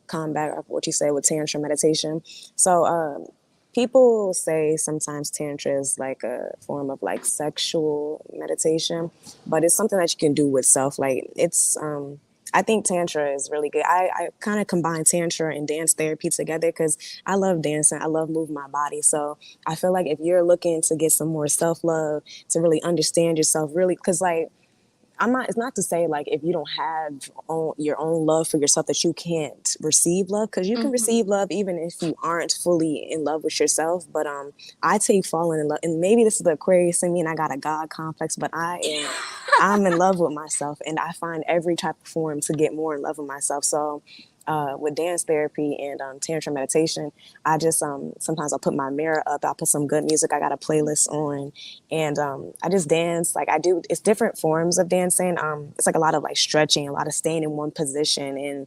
combat what you say with tantra meditation. So people say sometimes tantra is like a form of like sexual meditation, but it's something that you can do with self. Like it's I think tantra is really good. I kind of combine tantra and dance therapy together because I love dancing. I love moving my body. So I feel like if you're looking to get some more self love, to really understand yourself, really, because like it's not to say like if you don't have your own love for yourself that you can't receive love, because you can Mm-hmm. receive love even if you aren't fully in love with yourself. But I take falling in love, and maybe this is the Aquarius in me and I got a God complex, but I'm in love with myself, and I find every type of form to get more in love with myself. So with dance therapy and tantra meditation, I just sometimes I'll put my mirror up, I'll put some good music, I got a playlist on, and I just dance. Like I do, it's different forms of dancing. It's like a lot of like stretching, a lot of staying in one position, and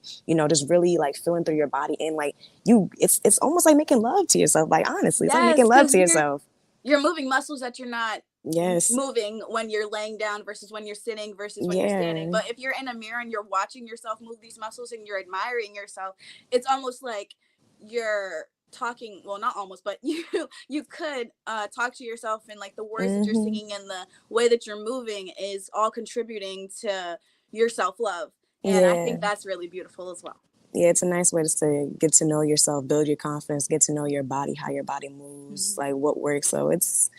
just really like feeling through your body, and like it's almost like making love to yourself. Like honestly, it's like making Yes, love because to yourself. you're moving muscles that you're not Yes. moving when you're laying down versus when you're sitting versus when you're standing. Yeah. But if you're in a mirror and you're watching yourself move these muscles and you're admiring yourself, it's almost like you're talking, well, not almost, but you could talk to yourself, and like the words that you're Mm-hmm. singing and the way that you're moving is all contributing to your self-love. And I Yeah. think that's really beautiful as well. Yeah, it's a nice way to get to know yourself, build your confidence, get to know your body, how your body moves, like what works. So it's,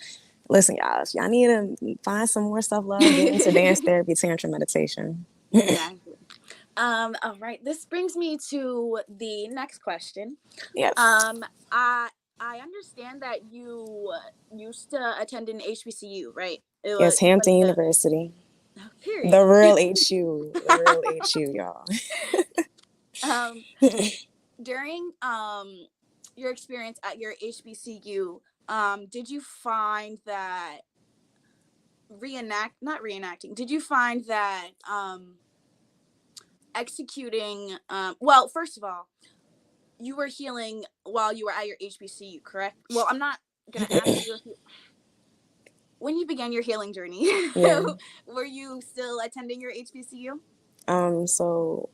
listen, y'all, if y'all need to find some more self love, get into dance therapy, tantra meditation. Exactly. All right, this brings me to the next question. Yes. um I understand that you used to attend an HBCU, right? It was Yes, like Hampton the University. The period. real HU. The real HU, y'all. um During your experience at your HBCU, did you find that not reenacting, did you find that executing, well, first of all, you were healing while you were at your HBCU, correct? Well, I'm not gonna ask you if you, when you began your healing journey, Yeah. were you still attending your HBCU? So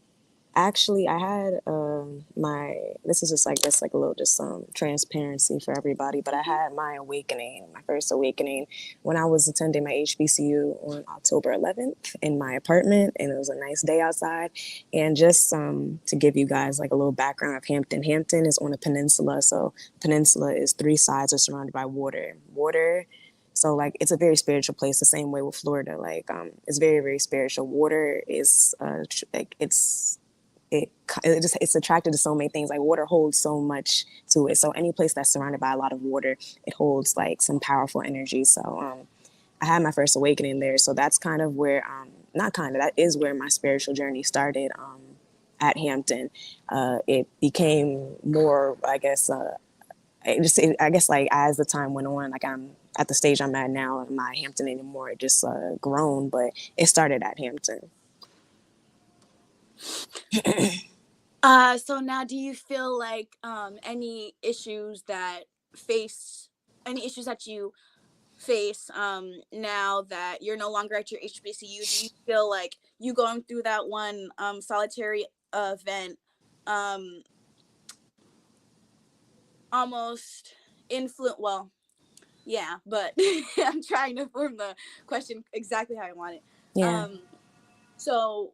actually, I had my. This is just like a little just transparency for everybody. But I had my awakening, my first awakening, when I was attending my HBCU on October 11th in my apartment, and it was a nice day outside. And just to give you guys like a little background of Hampton. Hampton is on a peninsula, so peninsula is three sides are surrounded by water. Water. So like it's a very spiritual place. The same way with Florida, like it's very very spiritual. Water is like it's attracted to so many things. Like water holds so much to it. So any place that's surrounded by a lot of water, it holds like some powerful energy. So I had my first awakening there. So that's kind of where not kind of that is where my spiritual journey started at Hampton. It became more, I guess. I guess like as the time went on, like I'm at the stage I'm at now, I'm not Hampton anymore. It just grown, but it started at Hampton. So now do you feel like any issues that face any issues that you face now that you're no longer at your HBCU, do you feel like you going through that one solitary event um almost influence, well, yeah, but I'm trying to form the question exactly how I want it. Yeah. um so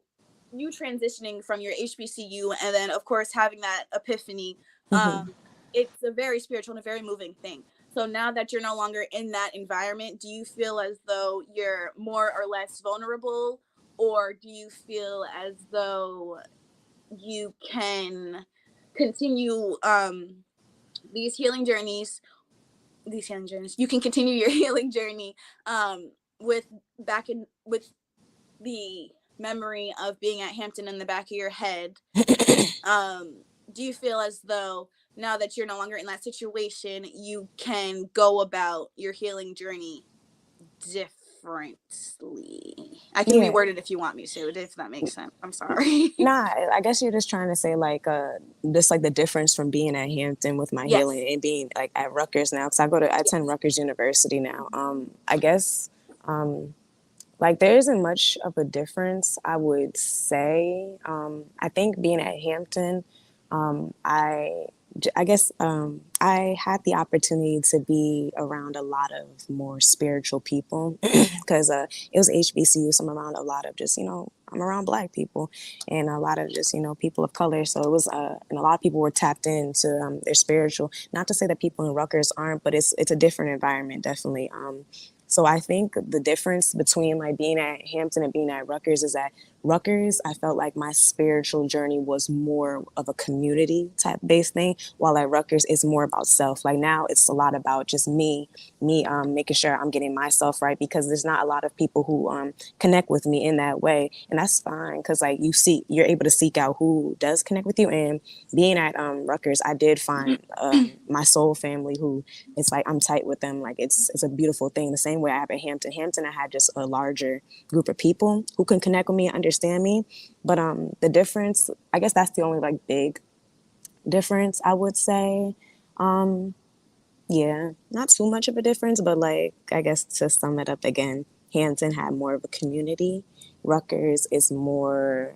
you transitioning from your HBCU and then of course having that epiphany, um Hmm. it's a very spiritual and a very moving thing. So now that you're no longer in that environment, do you feel as though you're more or less vulnerable, or do you feel as though you can continue these healing journeys you can continue your healing journey with back in with the memory of being at Hampton in the back of your head? um do you feel as though now that you're no longer in that situation, you can go about your healing journey differently? I can Yeah. reword it if you want me to, if that makes sense. I'm sorry. Nah, I guess you're just trying to say like just like the difference from being at Hampton with my Yes. healing and being like at Rutgers now, because I attend Yes. Rutgers University now. I guess like there isn't much of a difference, I would say. I think being at Hampton, um, I I guess I had the opportunity to be around a lot of more spiritual people because it was HBCU, so I'm around a lot of just I'm around Black people and a lot of just people of color. So it was and a lot of people were tapped into their spiritual. Not to say that people in Rutgers aren't, but it's a different environment, definitely. So I think the difference between like being at Hampton and being at Rutgers is that Rutgers, I felt like my spiritual journey was more of a community type based thing, while at Rutgers it's more about self. Like now it's a lot about just me making sure I'm getting myself right because there's not a lot of people who connect with me in that way, and that's fine because like you're able to seek out who does connect with you. And being at Rutgers, I did find my soul family who it's like I'm tight with them. Like it's a beautiful thing. The same way I have at Hampton. Hampton, I had just a larger group of people who can connect with me and understand me. But the difference, I guess that's the only like big difference I would say. Yeah, not too much of a difference, but like I guess to sum it up again, Hampton had more of a community. Rutgers is more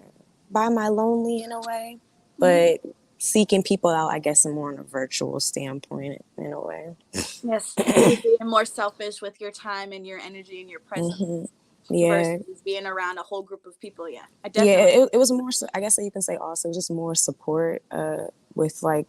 by my lonely in a way, Mm-hmm. but seeking people out, I guess, more on a virtual standpoint in a way. Yes, you're being more selfish with your time and your energy and your presence Yeah, versus being around a whole group of people. Yeah, I yeah. definitely. It was more. I guess that you can say also just more support. With like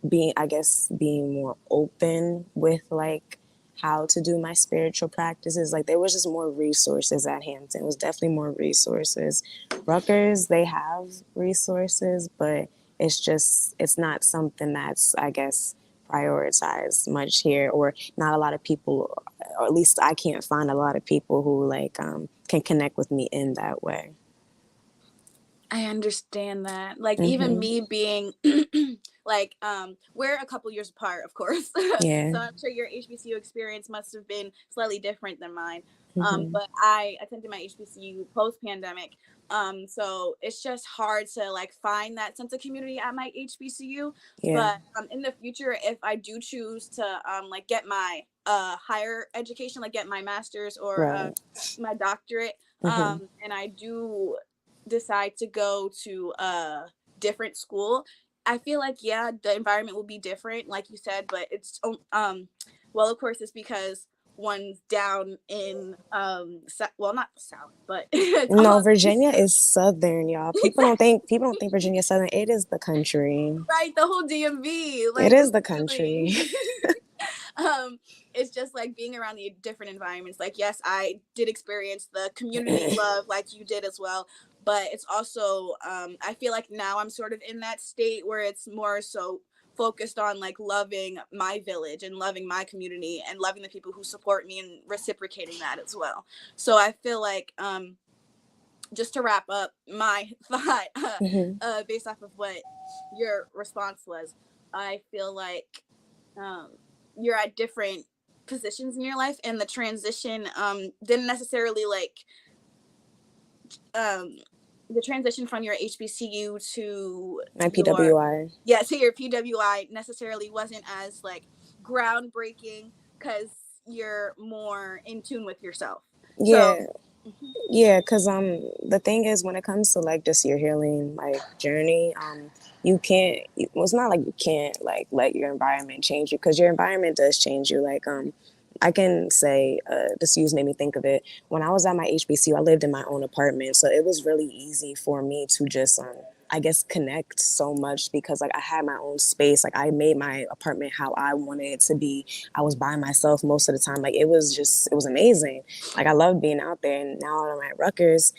being, I guess, being more open with like how to do my spiritual practices. Like there was just more resources at Hampton. It was definitely more resources. Rutgers, they have resources, but it's not something that's, I guess, prioritized much here, or not a lot of people, or at least I can't find a lot of people who like can connect with me in that way. I understand that. Like even Hmm. me being like we're a couple years apart, of course. Yeah. So I'm sure your HBCU experience must have been slightly different than mine. Hmm. But I attended my HBCU post pandemic. So it's just hard to like find that sense of community at my HBCU. Yeah. But in the future, if I do choose to like get my higher education, like get my master's or Right. my doctorate, Hmm. and I do decide to go to a different school, I feel like yeah, the environment will be different, like you said, but it's well, of course, it's because one's down in well, not the south, but it's No, on the Virginia east is southern, y'all. People don't think Virginia's southern. It is the country. right, the whole DMV, It like is the literally. country. um it's just like being around the different environments. Like yes, I did experience the community love like you did as well, but it's also I feel like now I'm sort of in that state where it's more so focused on like loving my village and loving my community and loving the people who support me and reciprocating that as well. So I feel like just to wrap up my thought, Hmm. based off of what your response was, I feel like you're at different positions in your life, and the transition didn't necessarily like um, the transition from your HBCU to My your PWI. yeah to your PWI necessarily wasn't as like groundbreaking because you're more in tune with yourself. So Yeah. Yeah, because the thing is when it comes to like just your healing like journey, you can't well, it's not like you can't like let your environment change you, because your environment does change you. Like I can say this use made me think of it. When I was at my HBCU, I lived in my own apartment, so it was really easy for me to just I guess connect so much because like I had my own space. Like I made my apartment how I wanted it to be. I was by myself most of the time. Like it was amazing. Like I loved being out there. And now I'm at Rutgers.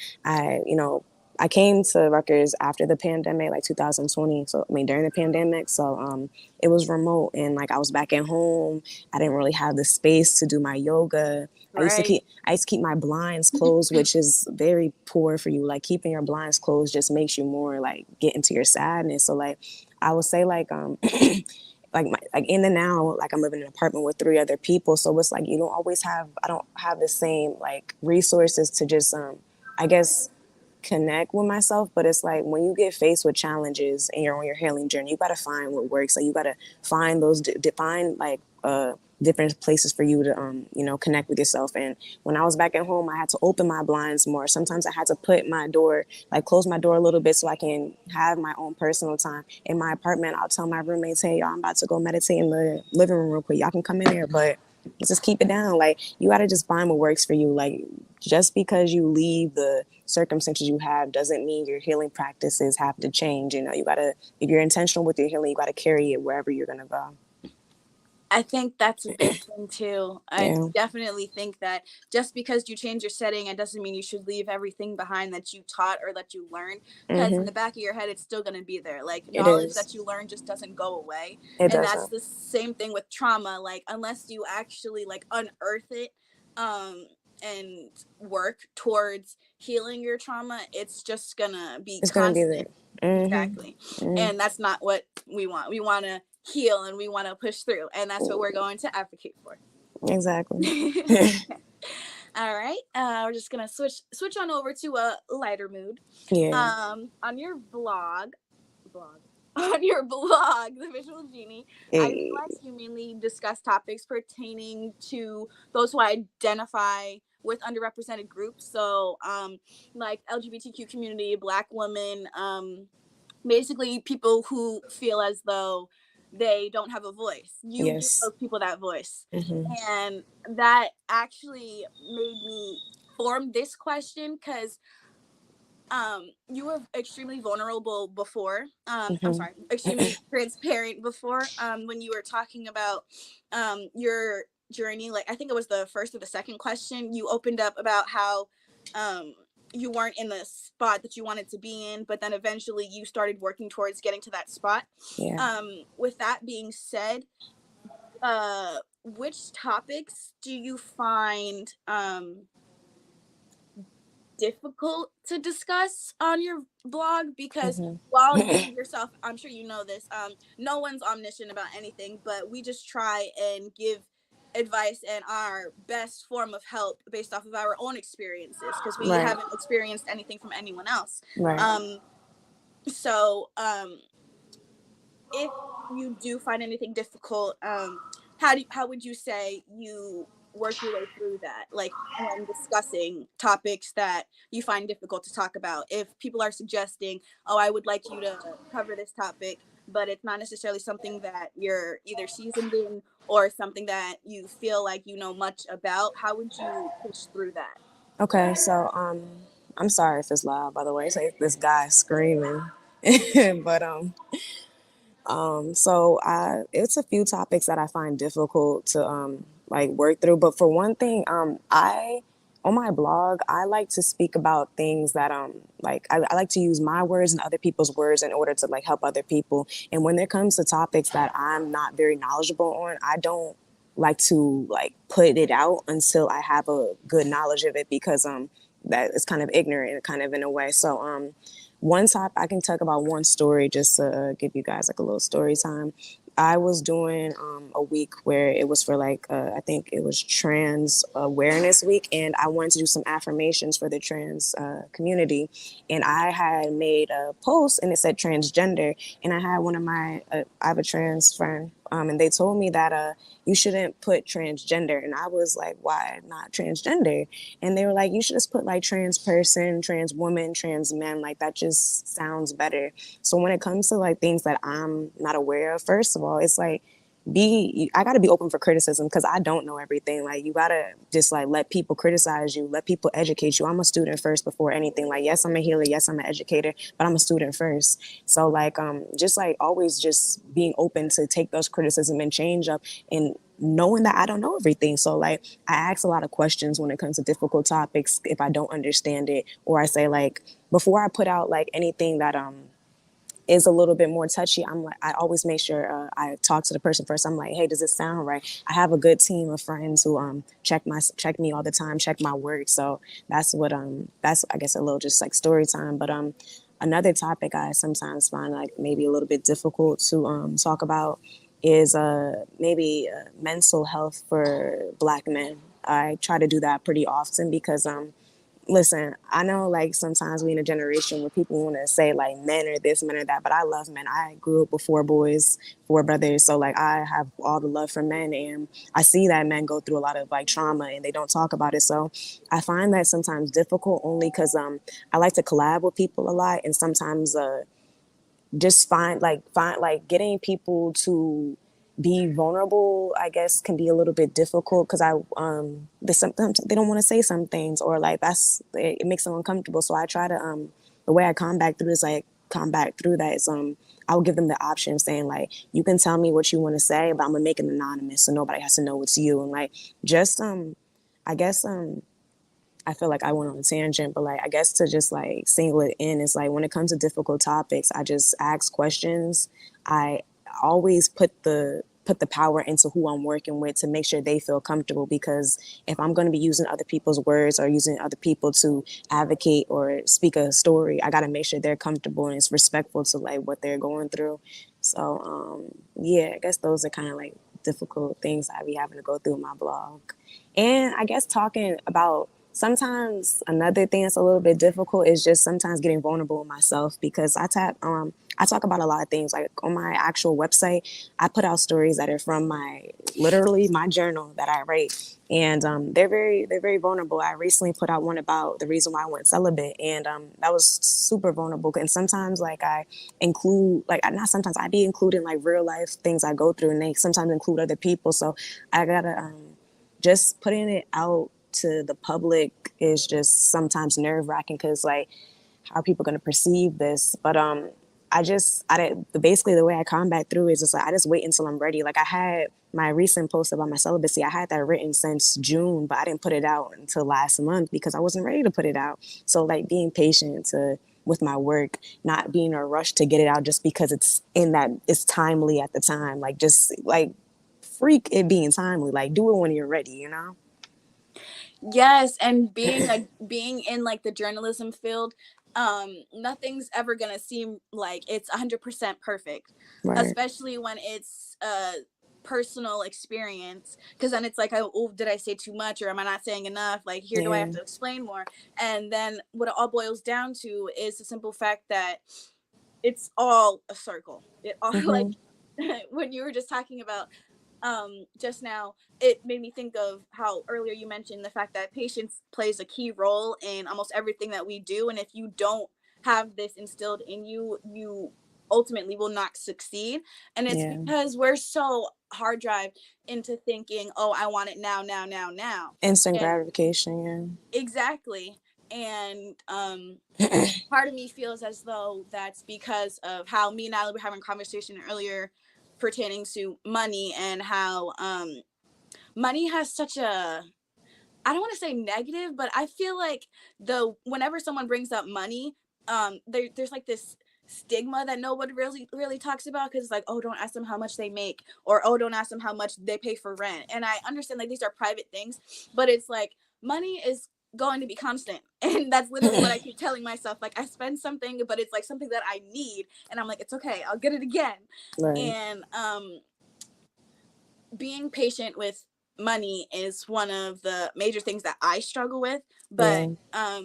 I came to Rutgers after the pandemic, like 2020. So I mean during the pandemic. So it was remote, and like I was back at home. I didn't really have the space to do my yoga. right, I used to keep my blinds closed, which is very poor for you. Like keeping your blinds closed just makes you more like get into your sadness. So like I would say like like in the now, like I'm living in an apartment with three other people, so it's like I don't have the same like resources to just I guess connect with myself. But it's like when you get faced with challenges and you're on your healing journey, you got to find what works. Like you got to find those define like different places for you to connect with yourself. And when I was back at home, I had to open my blinds more. Sometimes I had to put my door, like close my door a little bit so I can have my own personal time. In my apartment, I'll tell my roommates, hey y'all, I'm about to go meditate in the living room real quick, y'all can come in there, but just keep it down. Like you got to just find what works for you. Like just because you leave the circumstances you have doesn't mean your healing practices have to change. You got to, if you're intentional with your healing, you got to carry it wherever you're going to go. I think that's a big thing too. I Yeah. definitely think that just because you change your setting, it doesn't mean you should leave everything behind that you taught or that you learned. Because in Hmm. the back of your head, it's still going to be there. Like It knowledge is. that you learn just doesn't go away. It And that's doesn't. the same thing with trauma. Like unless you actually like unearth it, um, and work towards healing your trauma, it's just gonna be It's going to be there. constant. Hmm. Exactly. Hmm. And that's not what we want. We want to heal and we want to push through. And that's what we're going to advocate for. Exactly. All right. We're just going to switch on over to a lighter mood. Yeah. On your blog, on your blog, The Visual Genie, I Hey. realized you mainly discuss topics pertaining to those who identify with underrepresented groups. So, like LGBTQ community, Black women, basically people who feel as though they don't have a voice. You give Yes. those people that voice. Mm-hmm. And that actually made me form this question because you were extremely vulnerable before. I'm Mm-hmm. sorry, extremely transparent before, when you were talking about your journey. Like, I think it was the first or the second question, you opened up about how um you weren't in the spot that you wanted to be in, but then eventually you started working towards getting to that spot. Yeah. With that being said, which topics do you find difficult to discuss on your blog? Because while Mm-hmm. you yourself, I'm sure you know this, no one's omniscient about anything, but we just try and give advice and our best form of help based off of our own experiences, because we Right. haven't experienced anything from anyone else. Right. Um so if you do find anything difficult, how would you say you work your way through that? Like, when discussing topics that you find difficult to talk about, if people are suggesting, "Oh, I would like you to cover this topic," but it's not necessarily something that you're either seasoned in or something that you feel like you know much about, how would you push through that? Okay, so I'm sorry if it's loud, by the way. It's like this guy screaming. But so I it's a few topics that I find difficult to like work through. But for one thing, I on my blog I like to speak about things that like I like to use my words and other people's words in order to like help other people. And when it comes to topics that I'm not very knowledgeable on, I don't like to like put it out until I have a good knowledge of it, because that is kind of ignorant kind of in a way. So one top I can talk about one story just to give you guys like a little story time. I was doing a week where it was for like I think it was Trans Awareness Week, and I wanted to do some affirmations for the trans community. And I had made a post and it said transgender, and I had one of my I have a trans friend, and they told me that you shouldn't put transgender, and I was like, why not transgender? And they were like, you should just put like trans person, trans woman, trans men, like that just sounds better. So when it comes to like things that I'm not aware of, first of all, it's like I got to be open for criticism, because I don't know everything. Like, you got to just like let people criticize you, let people educate you. I'm a student first before anything. Like, yes, I'm a healer, yes, I'm an educator, but I'm a student first. So like just like always just being open to take those criticism and change up, and knowing that I don't know everything. So like I ask a lot of questions when it comes to difficult topics if I don't understand it, or I say like before I put out like anything that is a little bit more touchy, I'm like, I always make sure I talk to the person first. I'm like, hey, does it sound right? I have a good team of friends who check me all the time, check my work. So that's I guess a little just like story time. But another topic I sometimes find like maybe a little bit difficult to talk about is maybe mental health for Black men. I try to do that pretty often because listen, I know like sometimes we in a generation where people want to say like men are this, men are that, but I love men. I grew up with four boys, four brothers, so like I have all the love for men, and I see that men go through a lot of like trauma and they don't talk about it. So I find that sometimes difficult only because I like to collab with people a lot, and sometimes just find like getting people to be vulnerable, I guess, can be a little bit difficult because sometimes they don't want to say some things, or like it makes them uncomfortable. So I try to the way I combat through that is I will give them the option saying like, you can tell me what you want to say, but I'm gonna make it anonymous so nobody has to know it's you. And like just I guess I feel like I went on a tangent, but like I guess to just like single it in is like when it comes to difficult topics, I just ask questions. I always put the power into who I'm working with to make sure they feel comfortable, because if I'm going to be using other people's words or using other people to advocate or speak a story, I got to make sure they're comfortable and it's respectful to like what they're going through. So yeah, I guess those are kind of like difficult things I be having to go through in my blog. And I guess talking about sometimes another thing that's a little bit difficult is just sometimes getting vulnerable with myself, because I talk about a lot of things. Like on my actual website, I put out stories that are from my literally my journal that I write, and they're very vulnerable. I recently put out one about the reason why I went celibate, and that was super vulnerable. And sometimes like I include like not sometimes I be including like real life things I go through, and they sometimes include other people. So I gotta just putting it out to the public is just sometimes nerve wracking, because like how are people going to perceive this? But basically the way I combat through is just like I just wait until I'm ready. Like I had my recent post about my celibacy, I had that written since June, but I didn't put it out until last month because I wasn't ready to put it out. So like being patient to with my work, not being in a rush to get it out just because it's timely at the time. Like just like freak it being timely. Like do it when you're ready, you know? Yes, and being in like the journalism field, nothing's ever gonna seem like it's 100% perfect, Right. especially when it's a personal experience. Because then it's like, oh, did I say too much, or am I not saying enough? Like, here, do I Yeah. have to explain more? And then what it all boils down to is the simple fact that it's all a circle. It all like Hmm. when you were just talking about just now, it made me think of how earlier you mentioned the fact that patience plays a key role in almost everything that we do, and if you don't have this instilled in you, you ultimately will not succeed. And it's Yeah. because we're so hard drive into thinking, oh, I want it now, now, now, now. Instant And gratification. exactly. And part of me feels as though that's because of how me and Natalie were having a conversation earlier pertaining to money, and how money has such a, I don't want to say negative, but I feel like whenever someone brings up money, there's like this stigma that no one really talks about, because it's like, oh, don't ask them how much they make, or oh, don't ask them how much they pay for rent. And I understand like these are private things, but it's like money is going to be constant. And that's literally what I keep telling myself. Like I spend something, but it's like something that I need, and I'm like, it's okay, I'll get it again. Right. And being patient with money is one of the major things that I struggle with. But Yeah.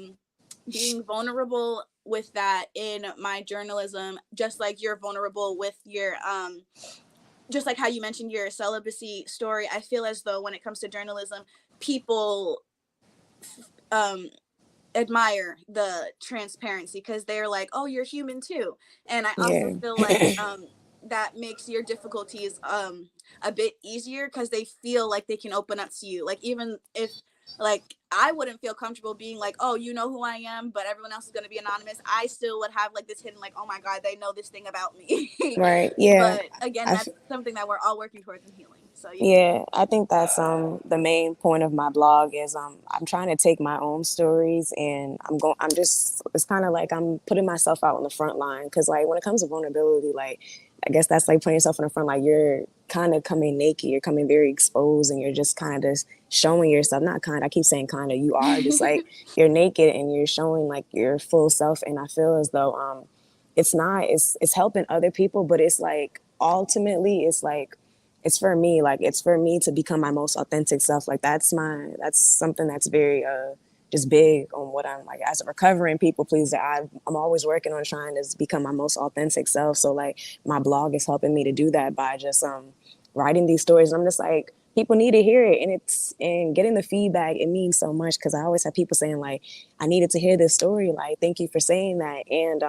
being vulnerable with that in my journalism, just like you're vulnerable with your just like how you mentioned your celibacy story, I feel as though when it comes to journalism, people um admire the transparency, because they're like, oh, you're human too. And I also Yeah. feel like that makes your difficulties a bit easier, because they feel like they can open up to you. Like even if like I wouldn't feel comfortable being like, oh, you know who I am, but everyone else is going to be anonymous, I still would have like this hidden like, oh my god, they know this thing about me. Right. Yeah. But again, I, that's something that we're all working towards in healing. So yeah. Yeah, I think that's the main point of my blog is I'm trying to take my own stories, and I'm just it's kind of like I'm putting myself out on the front line, because like when it comes to vulnerability, like I guess that's like putting yourself in the front, like you're kind of coming naked, you're coming very exposed, and you're just kind of showing yourself, not kind, I keep saying kind of, you are just like you're naked and you're showing like your full self. And I feel as though it's helping other people, but it's like ultimately it's like it's for me to become my most authentic self. Like that's something that's very just big on what I'm like as a recovering people pleaser. I'm always working on trying to become my most authentic self. So like my blog is helping me to do that by just writing these stories. And I'm just like, people need to hear it, and getting the feedback, it means so much, because I always have people saying like, I needed to hear this story, like thank you for saying that. And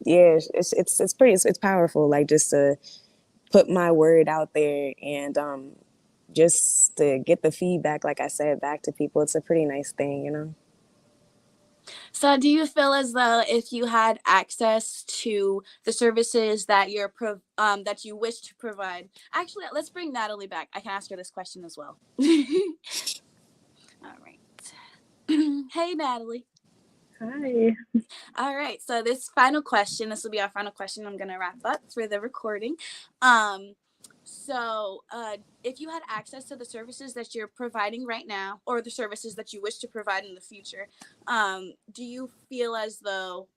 yeah, it's powerful, like just to put my word out there, and just to get the feedback, like I said, back to people. It's a pretty nice thing, you know? So, do you feel as though if you had access to the services that that you wish to provide? Actually, let's bring Natalie back. I can ask her this question as well. All right. Hey, Natalie. Hi. All right. So this final question, this will be our final question. I'm gonna wrap up for the recording. Um, if you had access to the services that you're providing right now, or the services that you wish to provide in the future, do you feel as though,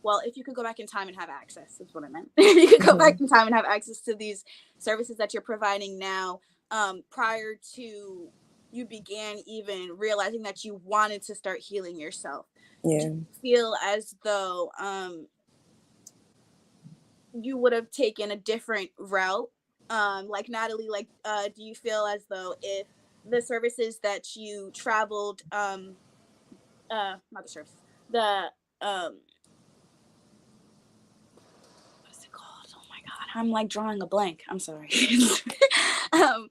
well, if you could go back in time and have access, that's what I meant. If you could go back Hmm. in time and have access to these services that you're providing now, prior to you began even realizing that you wanted to start healing yourself? Do Yeah. you feel as though you would have taken a different route? Like Natalie, like do you feel as though if the services that you traveled not the services, the what is it called? Oh my god, I'm like drawing a blank. I'm sorry. um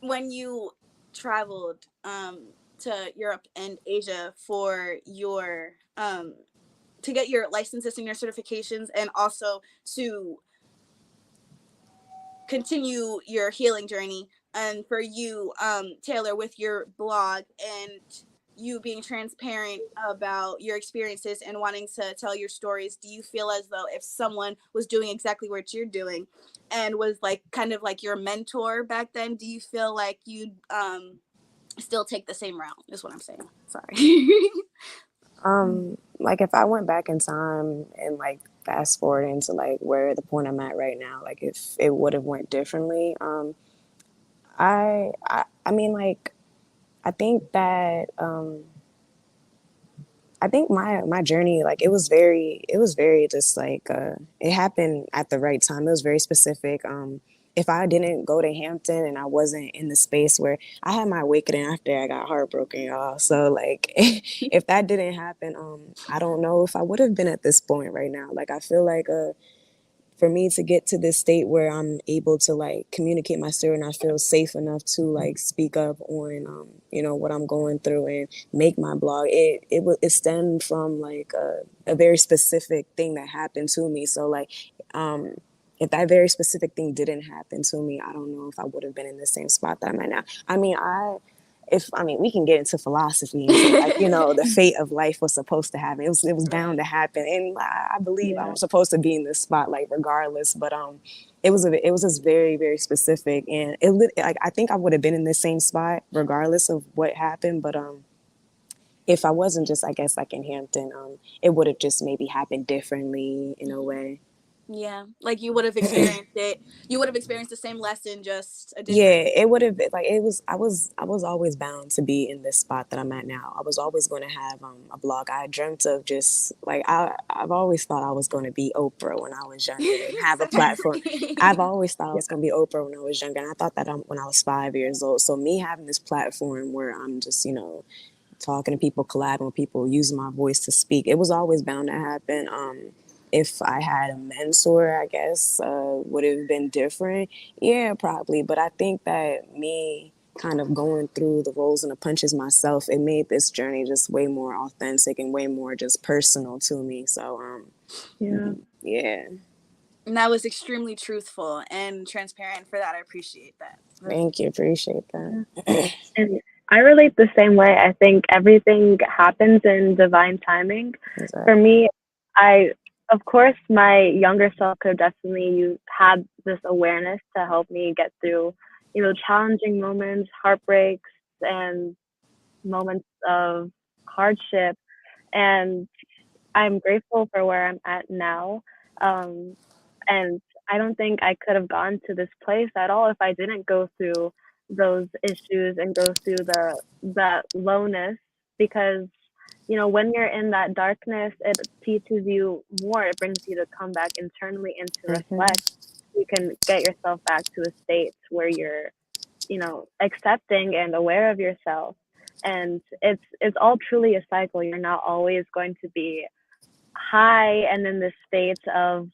when you traveled to Europe and Asia for your to get your licenses and your certifications, and also to continue your healing journey, and for you, Taylor, with your blog and you being transparent about your experiences and wanting to tell your stories, do you feel as though if someone was doing exactly what you're doing and was like kind of like your mentor back then, do you feel like you'd still take the same route? Is what I'm saying. Sorry. Like if I went back in time and like fast forward into like where the point I'm at right now, like if it would have went differently, I mean like I think that I think my journey, like it was very just like it happened at the right time. It was very specific. If I didn't go to Hampton and I wasn't in the space where I had my awakening after I got heartbroken, y'all. So like if that didn't happen, I don't know if I would have been at this point right now. Like I feel like for me to get to this state where I'm able to like communicate my story and I feel safe enough to like speak up on you know what I'm going through and make my blog, it stemmed from like a very specific thing that happened to me. So like um if that very specific thing didn't happen to me, I don't know if I would have been in the same spot that I'm at now. I mean, I mean, we can get into philosophy and say like, you know, the fate of life was supposed to happen. It was bound to happen, and I believe I Yeah. was supposed to be in this spotlight regardless. But it was just very specific, and like I think I would have been in the same spot regardless of what happened. But if I wasn't just I guess like in Hampton, it would have just maybe happened differently in a way. Yeah, like you would have experienced it. You would have experienced the same lesson, just a different. Yeah, it would have like it was I was always bound to be in this spot that I'm at now. I was always going to have a blog. I dreamt of just like I've always thought I was going to be Oprah when I was younger and have a platform. I've Same. always thought I was going to be Oprah when I was younger, and I thought that when I was 5 years old. So me having this platform where I'm just talking to people, collabing with people, using my voice to speak. It was always bound to happen. If I had a mentor, I guess would have been different. Yeah, probably. But I think that me kind of going through the rolls and the punches myself, it made this journey just way more authentic and way more just personal to me. So Yeah. yeah, And that was extremely truthful and transparent. For that, I appreciate that. thank you, appreciate that. Yeah. And I relate the same way. I think everything happens in divine timing. For Exactly. me, I, of course, my younger self could definitely had this awareness to help me get through, challenging moments, heartbreaks, and moments of hardship. And I'm grateful for where I'm at now. Um, and I don't think I could have gone to this place at all if I didn't go through those issues and go through that lowness, because when you're in that darkness, it teaches you more. It brings you to come back internally and to reflect. You can get yourself back to a state where you're accepting and aware of yourself. And it's all truly a cycle. You're not always going to be high and in this state of,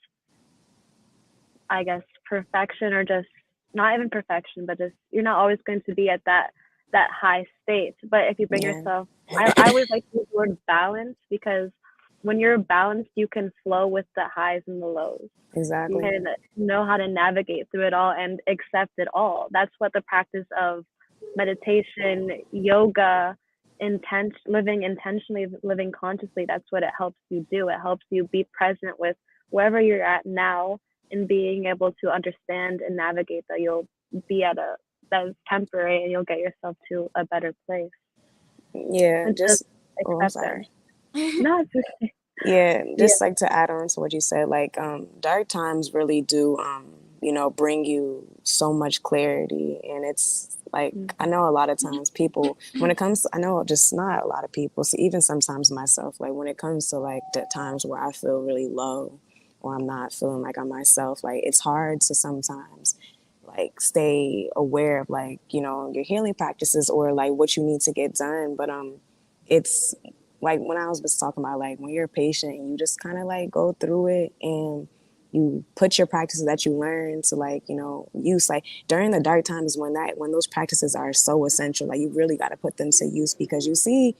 I guess, perfection, or just not even perfection, but just you're not always going to be at that high state. But if you bring Yeah, yourself, I always like to use the word balance, because when you're balanced, you can flow with the highs and the lows. You exactly. can know how to navigate through it all and accept it all. That's what the practice of meditation, yoga, living intentionally, living consciously, that's what it helps you do. It helps you be present with wherever you're at now, and being able to understand and navigate that you'll be at a that is temporary, and you'll get yourself to a better place. Yeah, And just just oh, I'm accept it. sorry. No, it's okay. Yeah, Yeah. just like to add on to what you said, like dark times really do bring you so much clarity, and Like, I know a lot of times people, when it comes, I know just not a lot of people, so even sometimes myself, like when it comes to like the times where I feel really low or I'm not feeling like I'm myself, like it's hard to sometimes like stay aware of like, you know, your healing practices or like what you need to get done. But it's like when I was just talking about like when you're a patient and you just kind of like go through it and you put your practices that you learn to like, you know, use like during the dark times when those practices are so essential, like you really got to put them to use because you see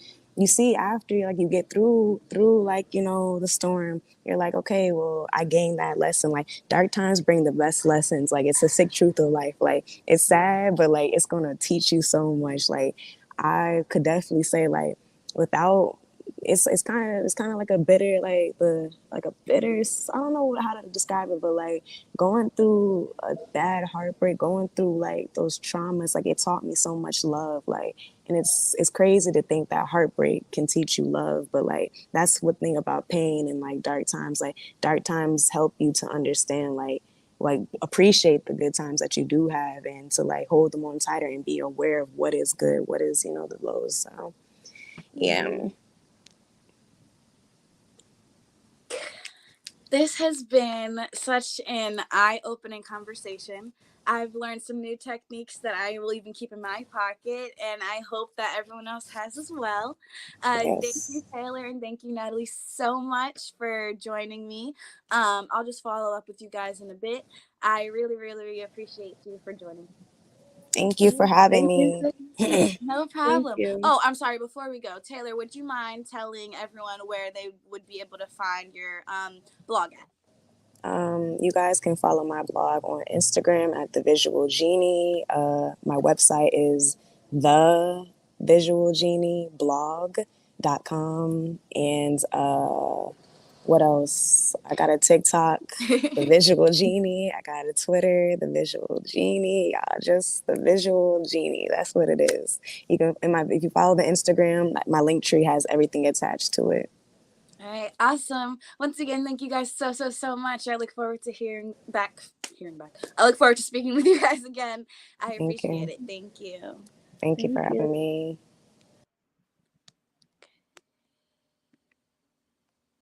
after like you get through like, you know, the storm, you're like, okay, well, I gained that lesson. Like dark times bring the best lessons. Like it's a sick truth of life. Like it's sad, but like it's gonna teach you so much. Like I could definitely say like without it's kind of like a bitter like a bitter, I don't know how to describe it, but like going through a bad heartbreak, going through like those traumas, like it taught me so much love. Like, and it's crazy to think that heartbreak can teach you love, but like that's one thing about pain and like dark times. Like dark times help you to understand like appreciate the good times that you do have and to like hold them on tighter and be aware of what is good, what is, you know, the lows. So yeah. This has been such an eye-opening conversation. I've learned some new techniques that I will even keep in my pocket, and I hope that everyone else has as well. Thank you, Yes. Taylor, and thank you, Natalie, so much for joining me. I'll just follow up with you guys in a bit. I really, really, really appreciate you for joining me. Thank you for having Thank you. me. No Thank problem. you. Oh, I'm sorry. Before we go, Taylor, would you mind telling everyone where they would be able to find your blog at? You guys can follow my blog on Instagram at the Visual Genie. My website is the visualgenieblog.com. And what else? I got a TikTok, the Visual Genie. I got a Twitter, the Visual Genie. Y'all just the Visual Genie. That's what it is. You can if you follow the Instagram, my link tree has everything attached to it. All right, awesome. Once again, thank you guys so much. I look forward to hearing back. I look forward to speaking with you guys again. I Thank appreciate you. it. Thank you. Thank you Thank for you. having me.